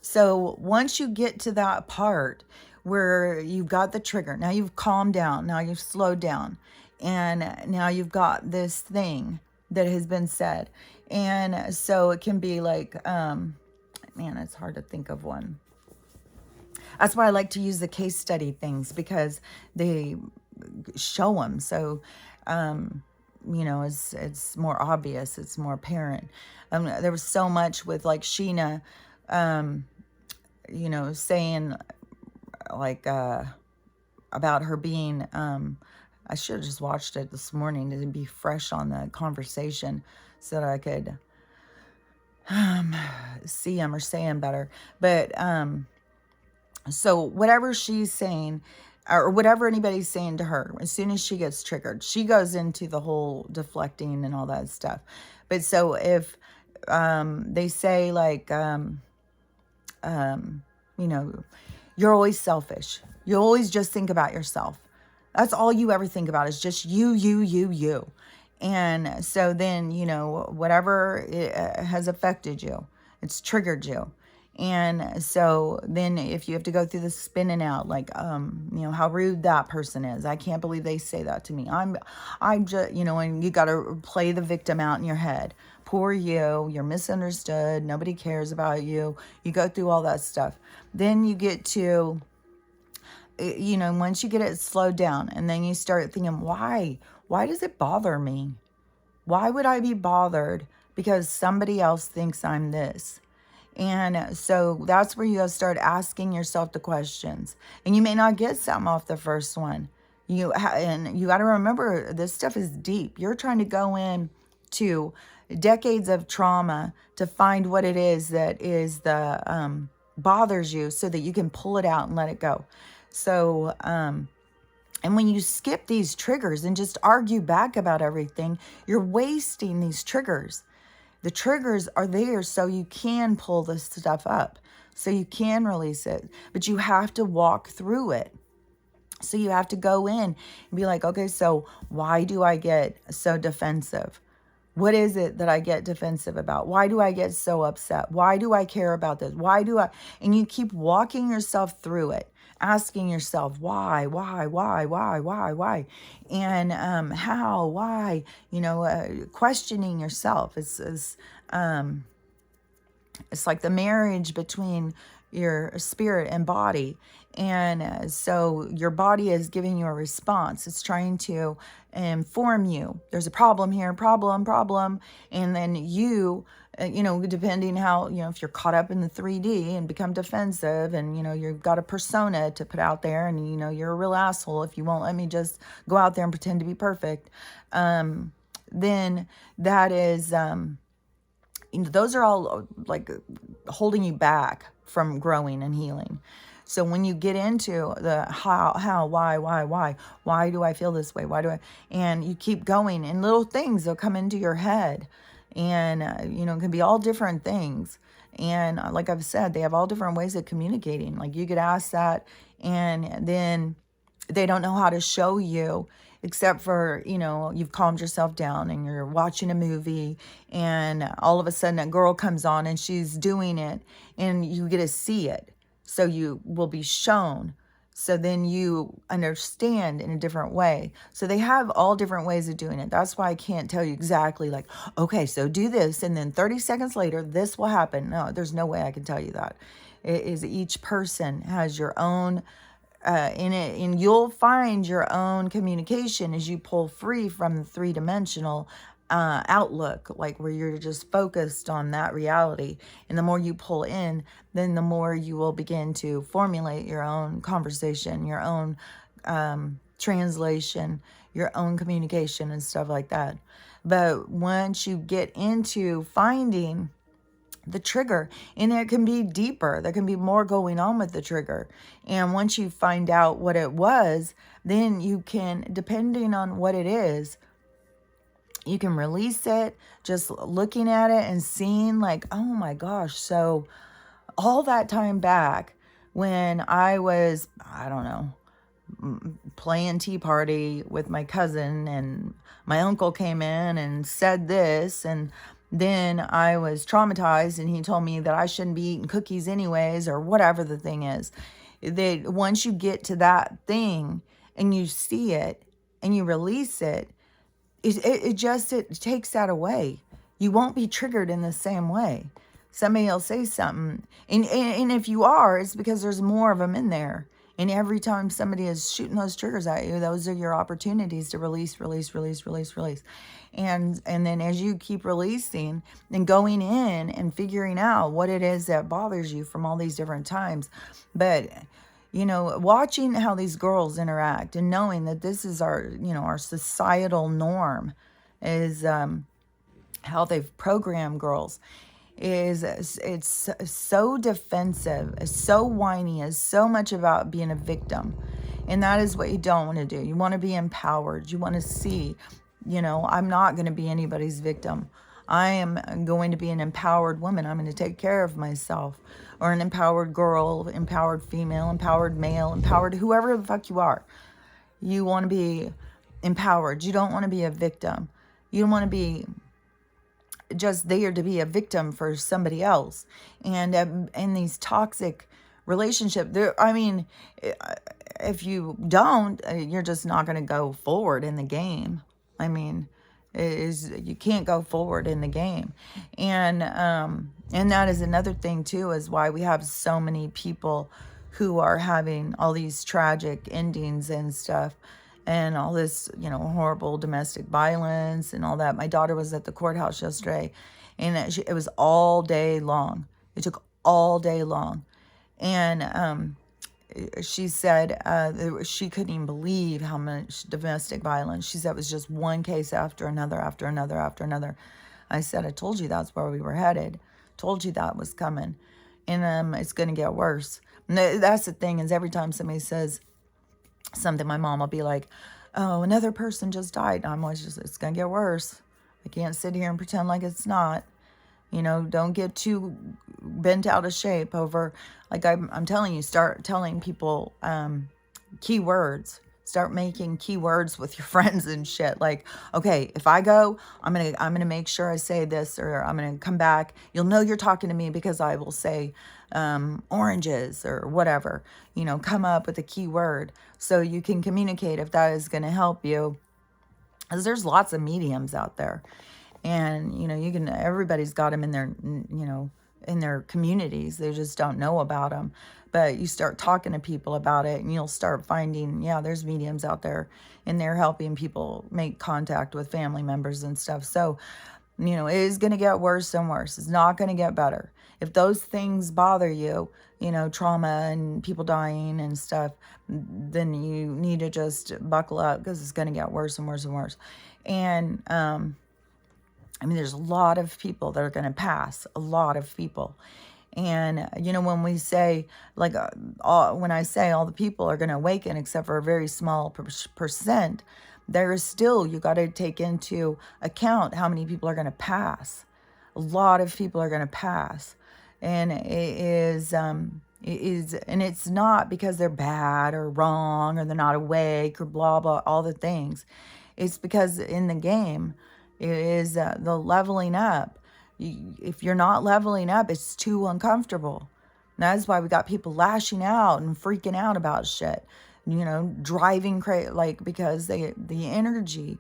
So once you get to that part where you've got the trigger, now you've calmed down, now you've slowed down, and now you've got this thing that has been said. And so it can be like, man, it's hard to think of one. That's why I like to use the case study things, because they show them. So, it's more obvious, it's more apparent. There was so much with like Sheena, saying like about her being, I should have just watched it this morning to be fresh on the conversation so that I could see him or say him better. But so whatever she's saying, or whatever anybody's saying to her, as soon as she gets triggered, she goes into the whole deflecting and all that stuff. But so if they say like, you're always selfish. You always just think about yourself. That's all you ever think about is just you. And so then, whatever has affected you, it's triggered you. And so then if you have to go through the spinning out, like, how rude that person is. I can't believe they say that to me. I'm just, and you got to play the victim out in your head. Poor you, you're misunderstood. Nobody cares about you. You go through all that stuff. Then you get to, once you get it slowed down and then you start thinking, why does it bother me? Why would I be bothered because somebody else thinks I'm this? And so that's where you gotta start asking yourself the questions. And you may not get something off the first one. And you got to remember, this stuff is deep. You're trying to go in to decades of trauma to find what it is that is the bothers you, so that you can pull it out and let it go. So, and when you skip these triggers and just argue back about everything, you're wasting these triggers. The triggers are there so you can pull this stuff up, so you can release it, but you have to walk through it. So you have to go in and be like, okay, so why do I get so defensive? What is it that I get defensive about? Why do I get so upset? Why do I care about this? And you keep walking yourself through it, asking yourself, why, and how, why, questioning yourself. It's like the marriage between your spirit and body. And so your body is giving you a response. It's trying to inform you. There's a problem here, problem. And then you, depending how, if you're caught up in the 3D and become defensive and, you've got a persona to put out there and, you're a real asshole if you won't let me just go out there and pretend to be perfect. Then that is, those are all like holding you back from growing and healing. So when you get into the how, why do I feel this way? And you keep going, and little things will come into your head, and, it can be all different things. And like I've said, they have all different ways of communicating. Like you could ask that, and then they don't know how to show you, except for, you've calmed yourself down and you're watching a movie, and all of a sudden a girl comes on and she's doing it, and you get to see it. So you will be shown. So then you understand in a different way. So they have all different ways of doing it. That's why I can't tell you exactly, like, okay, so do this, and then 30 seconds later, this will happen. No, there's no way I can tell you that. It is, each person has your own in it, and you'll find your own communication as you pull free from the three-dimensional outlook, like where you're just focused on that reality. And the more you pull in, then the more you will begin to formulate your own conversation, your own translation, your own communication, and stuff like that. But once you get into finding the trigger, and it can be deeper, there can be more going on with the trigger, and once you find out what it was, then you can, depending on what it is, you can release it, just looking at it and seeing, like, oh my gosh, so all that time back when I was, I don't know, playing tea party with my cousin, and my uncle came in and said this, and then I was traumatized, and he told me that I shouldn't be eating cookies anyways, or whatever the thing is. That once you get to that thing and you see it and you release it, it takes that away. You won't be triggered in the same way. Somebody will say something, and if you are, it's because there's more of them in there. And every time somebody is shooting those triggers at you, those are your opportunities to release, release, release, release, release. And then as you keep releasing and going in and figuring out what it is that bothers you from all these different times, but watching how these girls interact and knowing that this is our societal norm is how they've programmed girls. It's so defensive, it's so whiny, it's so much about being a victim. And that is what you don't want to do. You want to be empowered. You want to see, I'm not going to be anybody's victim. I am going to be an empowered woman. I'm going to take care of myself. Or an empowered girl, empowered female, empowered male, empowered whoever the fuck you are. You want to be empowered. You don't want to be a victim. You don't want to be just there to be a victim for somebody else. And in these toxic relationships, if you don't, you're just not going to go forward in the game. You can't go forward in the game. And that is another thing too, is why we have so many people who are having all these tragic endings and stuff, and all this, horrible domestic violence and all that. My daughter was at the courthouse yesterday, and it was all day long. It took all day long. And she said she couldn't even believe how much domestic violence. She said it was just one case after another, after another, after another. I said, I told you that's where we were headed. Told you that was coming. And it's going to get worse. And that's the thing, is every time somebody says something, my mom will be like, oh, another person just died. And I'm always just, it's going to get worse. I can't sit here and pretend like it's not. Don't get too bent out of shape over, like I'm telling you, start telling people keywords. Start making keywords with your friends and shit. Like, okay, if I go, I'm gonna make sure I say this, or I'm gonna come back. You'll know you're talking to me because I will say oranges or whatever. Come up with a keyword so you can communicate if that is gonna help you. Because there's lots of mediums out there. And, everybody's got them in their, in their communities. They just don't know about them. But you start talking to people about it, and you'll start finding, there's mediums out there, and they're helping people make contact with family members and stuff. So, it is going to get worse and worse. It's not going to get better. If those things bother you, trauma and people dying and stuff, then you need to just buckle up, because it's going to get worse and worse and worse. And, there's a lot of people that are going to pass, a lot of people. And, when we say, like, when I say all the people are going to awaken except for a very small percent, there is still, you got to take into account how many people are going to pass. A lot of people are going to pass. And it And it's not because they're bad or wrong or they're not awake or blah blah, all the things. It's because in the game it is the leveling up. If you're not leveling up, it's too uncomfortable. And that's why we got people lashing out and freaking out about shit, driving crazy, like, because the energy.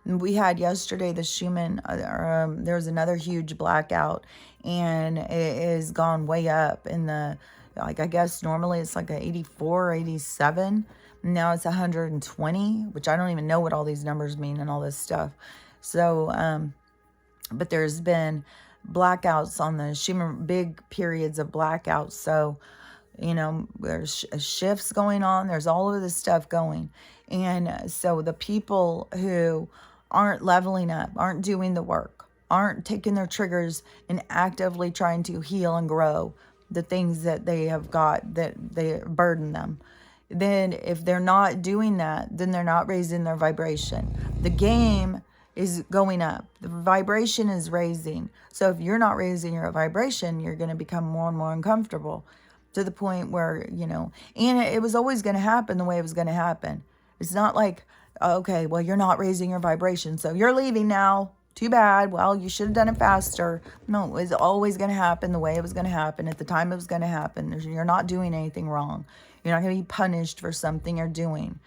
We had yesterday the Schumann, there was another huge blackout, and it has gone way up in the, like, I guess normally it's like a 84 or 87. Now it's 120, which I don't even know what all these numbers mean and all this stuff. So, but there's been blackouts on the Schumann, big periods of blackouts. So, there's shifts going on. There's all of this stuff going. And so the people who aren't leveling up, aren't doing the work, aren't taking their triggers and actively trying to heal and grow the things that they have got that they burden them, then if they're not doing that, then they're not raising their vibration. The game is going up. The vibration is raising. So if you're not raising your vibration, you're going to become more and more uncomfortable, to the point where, and it was always going to happen the way it was going to happen. It's not like, okay, well, you're not raising your vibration, so you're leaving now. Too bad. Well, you should have done it faster. No, it was always going to happen the way it was going to happen at the time it was going to happen. You're not doing anything wrong. You're not going to be punished for something you're doing.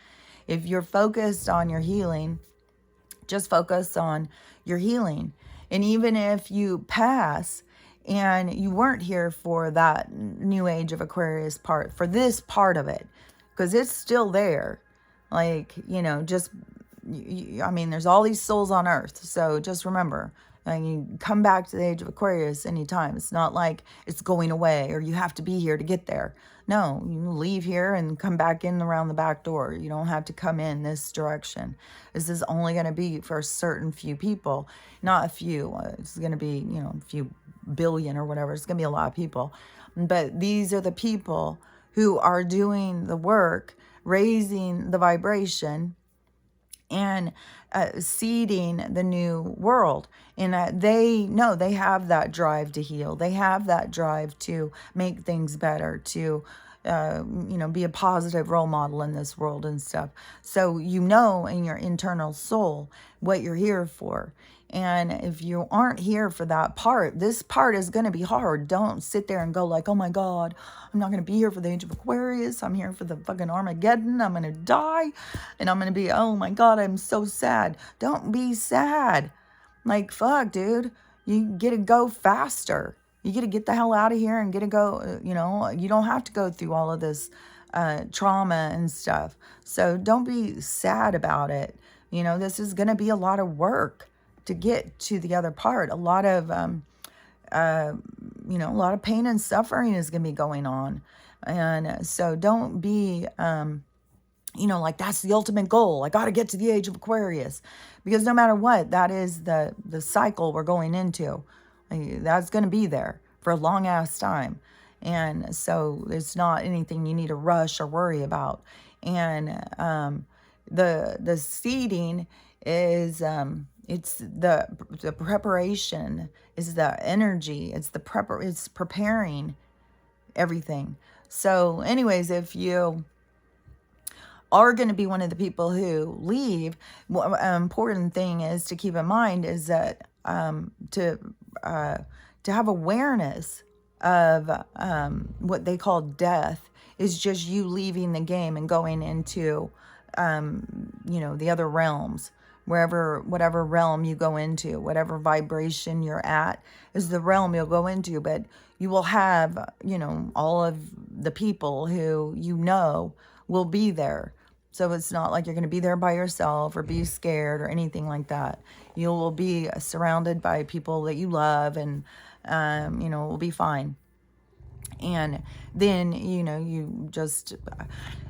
If you're focused on your healing, just focus on your healing. And even if you pass and you weren't here for that new age of Aquarius part, for this part of it, because it's still there. Like, just, there's all these souls on earth. So just remember, you come back to the age of Aquarius anytime. It's not like it's going away or you have to be here to get there. No, you leave here and come back in around the back door. You don't have to come in this direction. This is only going to be for a certain few people, not a few. It's going to be, a few billion or whatever. It's going to be a lot of people. But these are the people who are doing the work, raising the vibration, and seeding the new world. And they know they have that drive to heal. They have that drive to make things better, to be a positive role model in this world and stuff. So in your internal soul what you're here for. And if you aren't here for that part, this part is going to be hard. Don't sit there and go like, oh my God, I'm not going to be here for the age of Aquarius. I'm here for the fucking Armageddon. I'm going to die. And I'm going to be, oh my God, I'm so sad. Don't be sad. Like, fuck, dude. You get to go faster. You get to get the hell out of here and get to go, you don't have to go through all of this trauma and stuff. So don't be sad about it. This is going to be a lot of work to get to the other part. A lot of, a lot of pain and suffering is going to be going on. And so don't be, like that's the ultimate goal. I got to get to the age of Aquarius, because no matter what, that is the cycle we're going into. That's going to be there for a long ass time. And so it's not anything you need to rush or worry about. And the seeding is, it's the preparation, is the energy, it's it's preparing everything. So anyways, if you are going to be one of the people who leave, an important thing is to keep in mind is that to have awareness of what they call death is just you leaving the game and going into the other realms. Whatever realm you go into, whatever vibration you're at is the realm you'll go into. But you will have, all of the people who will be there. So it's not like you're going to be there by yourself or be scared or anything like that. You will be surrounded by people that you love, and, will be fine. And then, you just,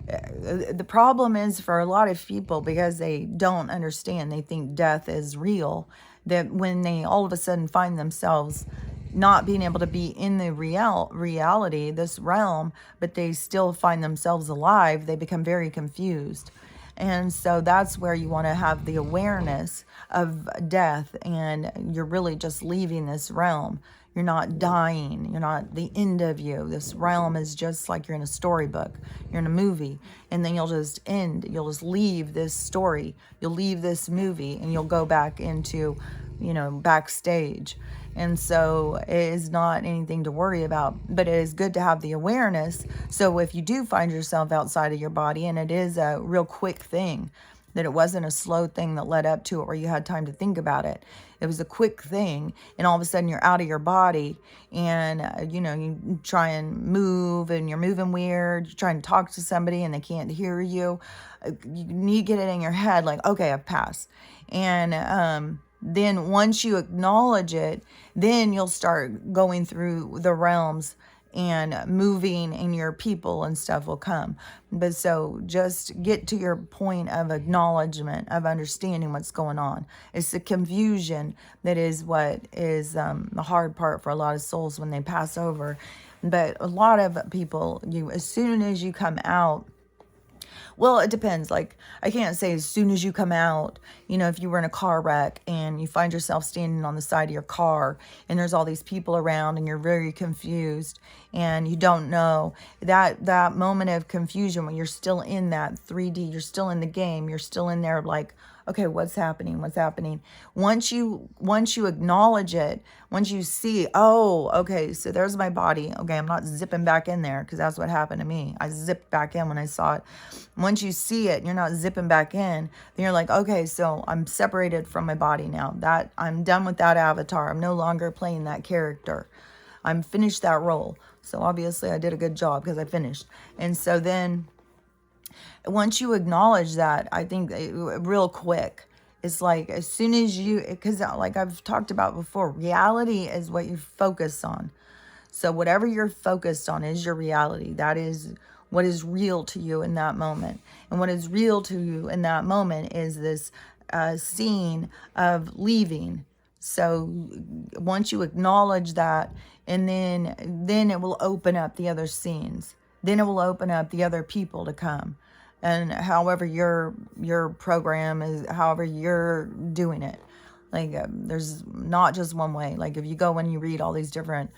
the problem is for a lot of people, because they don't understand, they think death is real, that when they all of a sudden find themselves not being able to be in the reality, this realm, but they still find themselves alive, they become very confused. And so that's where you want to have the awareness of death, and you're really just leaving this realm. You're not dying. You're not the end of you. This realm is just like you're in a storybook. You're in a movie, and then you'll just end. You'll just leave this story. You'll leave this movie, and you'll go back into, backstage. And so it is not anything to worry about, but it is good to have the awareness. So if you do find yourself outside of your body, and it is a real quick thing, that it wasn't a slow thing that led up to it where you had time to think about it. It was a quick thing, and all of a sudden you're out of your body, and you try and move, and you're moving weird. You're trying to talk to somebody, and they can't hear you. You need to get it in your head, like, okay, I've passed. And then once you acknowledge it, then you'll start going through the realms, and moving, and your people and stuff will come. But so just get to your point of acknowledgement, of understanding what's going on. It's the confusion that is what is the hard part for a lot of souls when they pass over. But a lot of people, as soon as you come out, well, it depends. Like, I can't say as soon as you come out, if you were in a car wreck and you find yourself standing on the side of your car, and there's all these people around, and you're very confused, and you don't know, that moment of confusion when you're still in that 3D, you're still in the game, you're still in there, like, okay, what's happening? Once you acknowledge it, once you see, oh, okay, so there's my body. Okay, I'm not zipping back in there, because that's what happened to me. I zipped back in when I saw it. Once you see it, you're not zipping back in, then you're like, okay, so I'm separated from my body now. That I'm done with that avatar. I'm no longer playing that character. I'm finished that role. So obviously I did a good job because I finished. And so then once you acknowledge that, I think real quick, it's like as soon as because like I've talked about before, reality is what you focus on. So whatever you're focused on is your reality. That is what is real to you in that moment. And what is real to you in that moment is this scene of leaving. So once you acknowledge that, and then it will open up the other scenes. Then it will open up the other people to come. And however your program is, however you're doing it. Like there's not just one way. Like if you go and you read all these different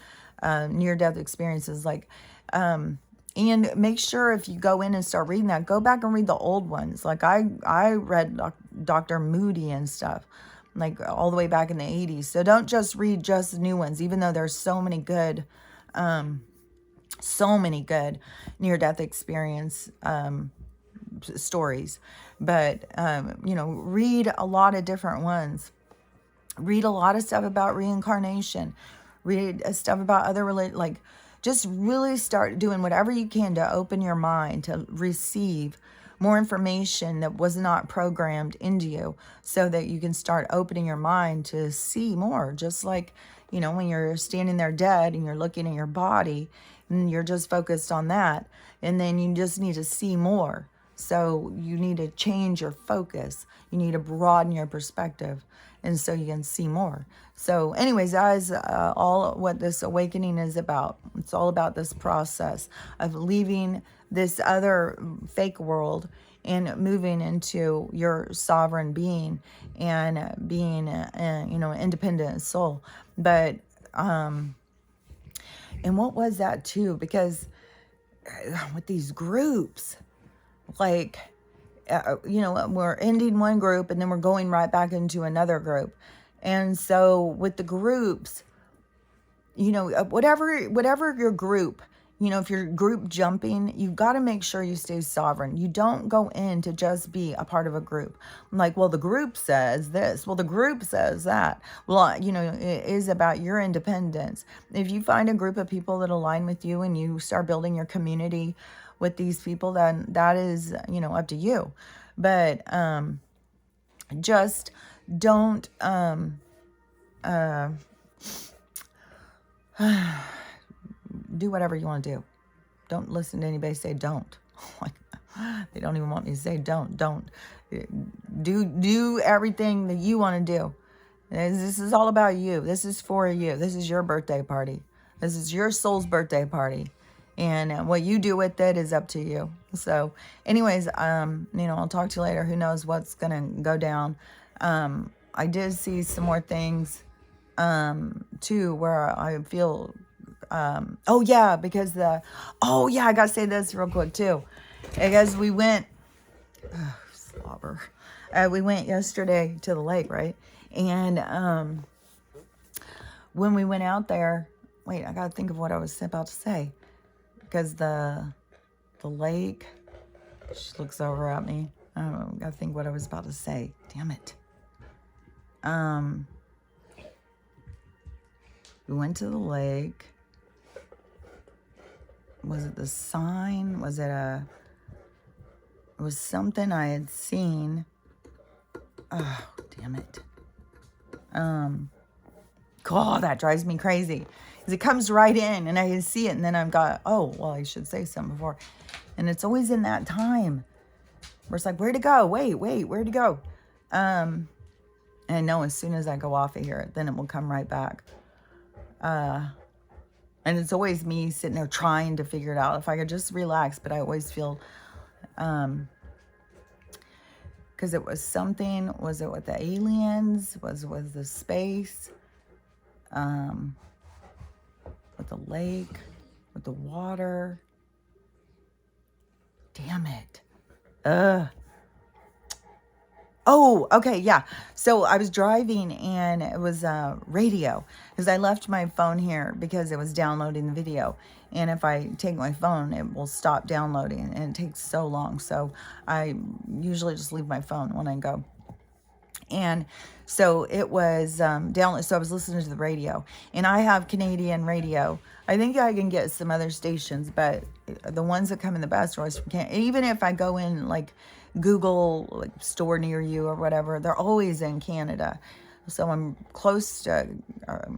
near-death experiences, like and make sure if you go in and start reading that, go back and read the old ones. Like I read Dr. Moody and stuff, like all the way back in the 80s. So don't just read just new ones, even though there's so many good near-death experience stories. But read a lot of different ones. Read a lot of stuff about reincarnation. Read stuff about other like just really start doing whatever you can to open your mind to receive more information that was not programmed into you, so that you can start opening your mind to see more. Just like, when you're standing there dead and you're looking at your body and you're just focused on that, and then you just need to see more. So you need to change your focus. You need to broaden your perspective, and so you can see more. So anyways, guys, all what this awakening is about. It's all about this process of leaving this other fake world and moving into your sovereign being and being, an independent soul. But, and what was that too? Because with these groups, like, we're ending one group and then we're going right back into another group. And so with the groups, whatever your group, if you're group jumping, you've got to make sure you stay sovereign. You don't go in to just be a part of a group. Like, well, the group says this. Well, the group says that. Well, it is about your independence. If you find a group of people that align with you and you start building your community with these people, then that is, up to you. But just don't do whatever you want to do. Don't listen to anybody say don't. Like, they don't even want me to say don't. Do everything that you want to do. This is all about you. This is for you. This is your birthday party. This is your soul's birthday party. And what you do with it is up to you. So anyways, I'll talk to you later. Who knows what's going to go down. I did see some more things, too, where I feel, oh yeah, because I got to say this real quick too. Because we went, slobber. We went yesterday to the lake, right? And, when we went out there, wait, I got to think of what I was about to say. Because the lake, she looks over at me. I don't know, I think what I was about to say. Damn it. We went to the lake. Was it the sign? It was something I had seen. Oh, damn it. God, that drives me crazy. Because it comes right in and I can see it, and then I've got, oh, well, I should say something before. And it's always in that time where it's like, where'd it go? Wait, where'd it go? And I know as soon as I go off of here, then it will come right back. And it's always me sitting there trying to figure it out. If I could just relax, but I always feel, because it was something, was it with the aliens? Was the space? With the lake, with the water. Damn it. Oh, okay, yeah. So I was driving and it was radio, because I left my phone here because it was downloading the video. And if I take my phone, it will stop downloading, and it takes so long. So I usually just leave my phone when I go. And so it was down. So I was listening to the radio, and I have Canadian radio. I think I can get some other stations, but the ones that come in the best are always from Canada. Even if I go in like Google like store near you or whatever, they're always in Canada. So I'm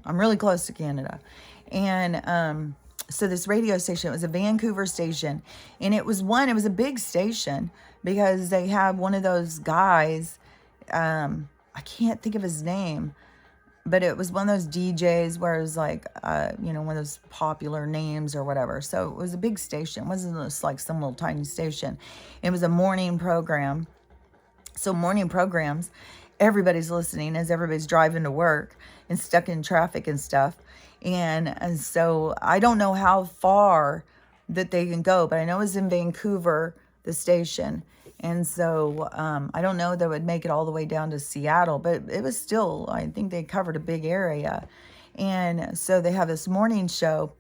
really close to Canada. And so this radio station, it was a Vancouver station, and it was a big station because they have one of those guys. I can't think of his name, but it was one of those DJs where it was like, one of those popular names or whatever. So it was a big station. It wasn't just like some little tiny station. It was a morning program. So morning programs, everybody's listening as everybody's driving to work and stuck in traffic and stuff. And so I don't know how far that they can go, but I know it's in Vancouver, the station. And so I don't know that would make it all the way down to Seattle, but it was still, I think they covered a big area. And so they have this morning show,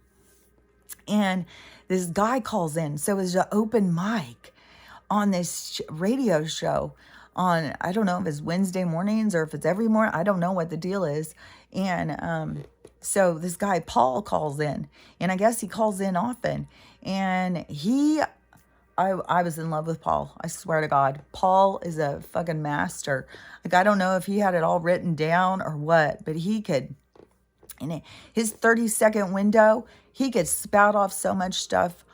and this guy calls in. So it was an open mic on this radio show on, I don't know if it's Wednesday mornings or if it's every morning. I don't know what the deal is. And so this guy, Paul, calls in, and I guess he calls in often. And I was in love with Paul. I swear to God. Paul is a fucking master. Like, I don't know if he had it all written down or what, but he could, in his 30-second window, he could spout off so much stuff.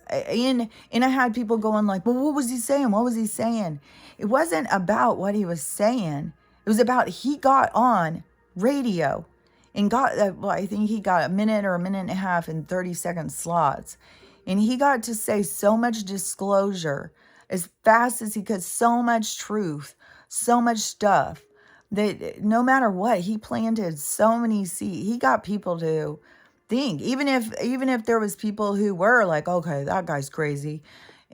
And I had people going like, well, what was he saying? What was he saying? It wasn't about what he was saying. It was about, he got on radio and got, I think he got a minute or a minute and a half in 30-second slots. And he got to say so much disclosure as fast as he could, so much truth, so much stuff that no matter what, he planted so many seeds. He got people to think, even if there was people who were like, okay, that guy's crazy.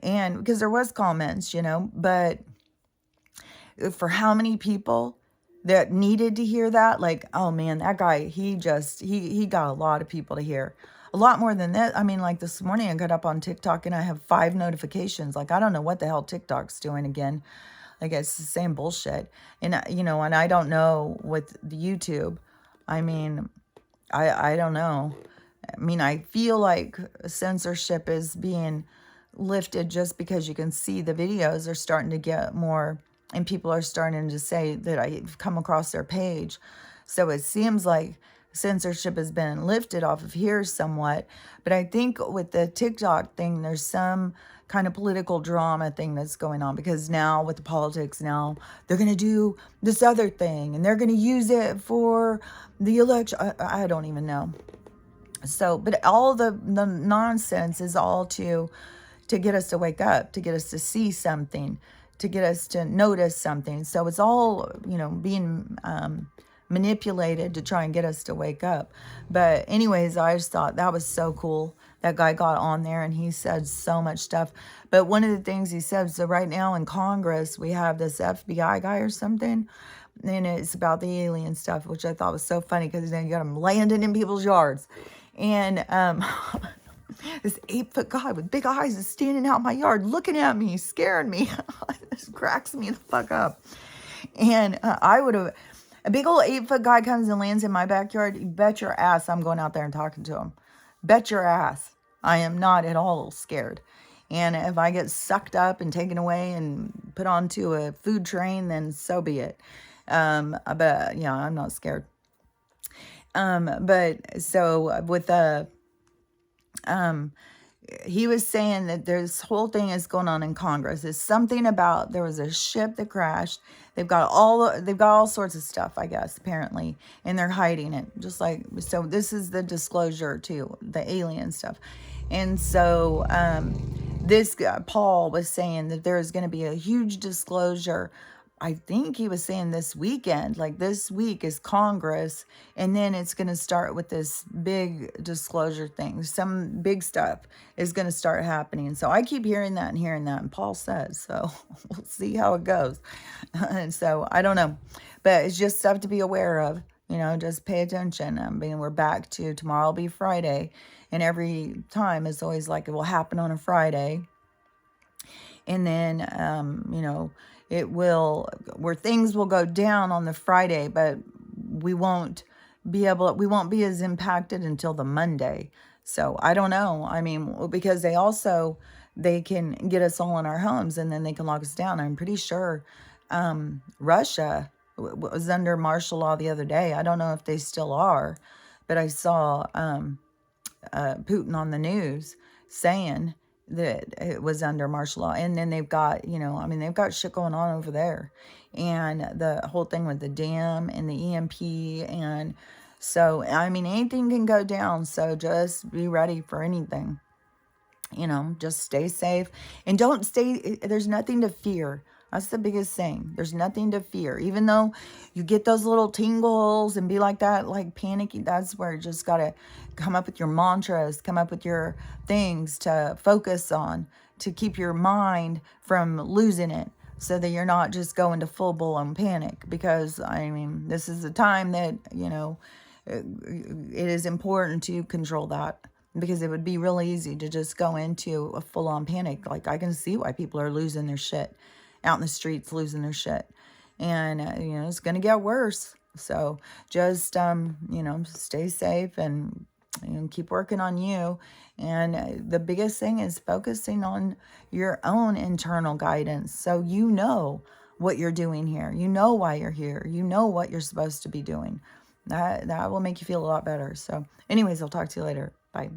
And because there was comments, but for how many people that needed to hear that, like, oh man, that guy, he got a lot of people to hear. A lot more than that. I mean, like this morning I got up on TikTok and I have 5 notifications. Like, I don't know what the hell TikTok's doing again. Like, it's the same bullshit. And, and I don't know with the YouTube. I mean, I don't know. I mean, I feel like censorship is being lifted just because you can see the videos are starting to get more, and people are starting to say that I've come across their page. So it seems like censorship has been lifted off of here somewhat. But I think with the TikTok thing, there's some kind of political drama thing that's going on, because now with the politics, now they're going to do this other thing and they're going to use it for the election. I don't even know. So, but all the nonsense is all to get us to wake up, to get us to see something, to get us to notice something. So it's all, being manipulated to try and get us to wake up. But anyways, I just thought that was so cool. That guy got on there and he said so much stuff. But one of the things he said, so right now in Congress, we have this FBI guy or something, and it's about the alien stuff, which I thought was so funny because then you got him landing in people's yards. And this 8-foot guy with big eyes is standing out in my yard looking at me, scaring me. This cracks me the fuck up. And I would have, a big old 8-foot guy comes and lands in my backyard. You bet your ass I'm going out there and talking to him. Bet your ass. I am not at all scared. And if I get sucked up and taken away and put onto a food train, then so be it. But yeah, I'm not scared. But so with the, he was saying that this whole thing is going on in Congress. It's something about, there was a ship that crashed. They've got all sorts of stuff, I guess, apparently, and they're hiding it. Just like, so this is the disclosure to the alien stuff. And so this guy, Paul, was saying that there is going to be a huge disclosure. I think he was saying this weekend, like this week is Congress, and then it's going to start with this big disclosure thing. Some big stuff is going to start happening. So I keep hearing that, and Paul says, so we'll see how it goes. And so I don't know, but it's just stuff to be aware of, just pay attention. I mean, we're back to tomorrow will be Friday, and every time it's always like it will happen on a Friday. And then, it will, where things will go down on the Friday, but we won't be as impacted until the Monday. So I don't know. I mean, because they can get us all in our homes and then they can lock us down. I'm pretty sure Russia was under martial law the other day. I don't know if they still are, but I saw Putin on the news saying that it was under martial law. And then they've got, they've got shit going on over there. And the whole thing with the dam and the EMP. And so, anything can go down. So just be ready for anything. Just stay safe. And there's nothing to fear. That's the biggest thing. There's nothing to fear. Even though you get those little tingles and be like that, like panicky, that's where you just got to come up with your mantras, come up with your things to focus on, to keep your mind from losing it so that you're not just going to full-blown panic. Because, this is a time that, it is important to control that. Because it would be really easy to just go into a full-on panic. Like, I can see why people are losing their shit. Out in the streets losing their shit. And, it's going to get worse. So just, stay safe and keep working on you. And the biggest thing is focusing on your own internal guidance. So you know what you're doing here. You know why you're here. You know what you're supposed to be doing. That will make you feel a lot better. So anyways, I'll talk to you later. Bye.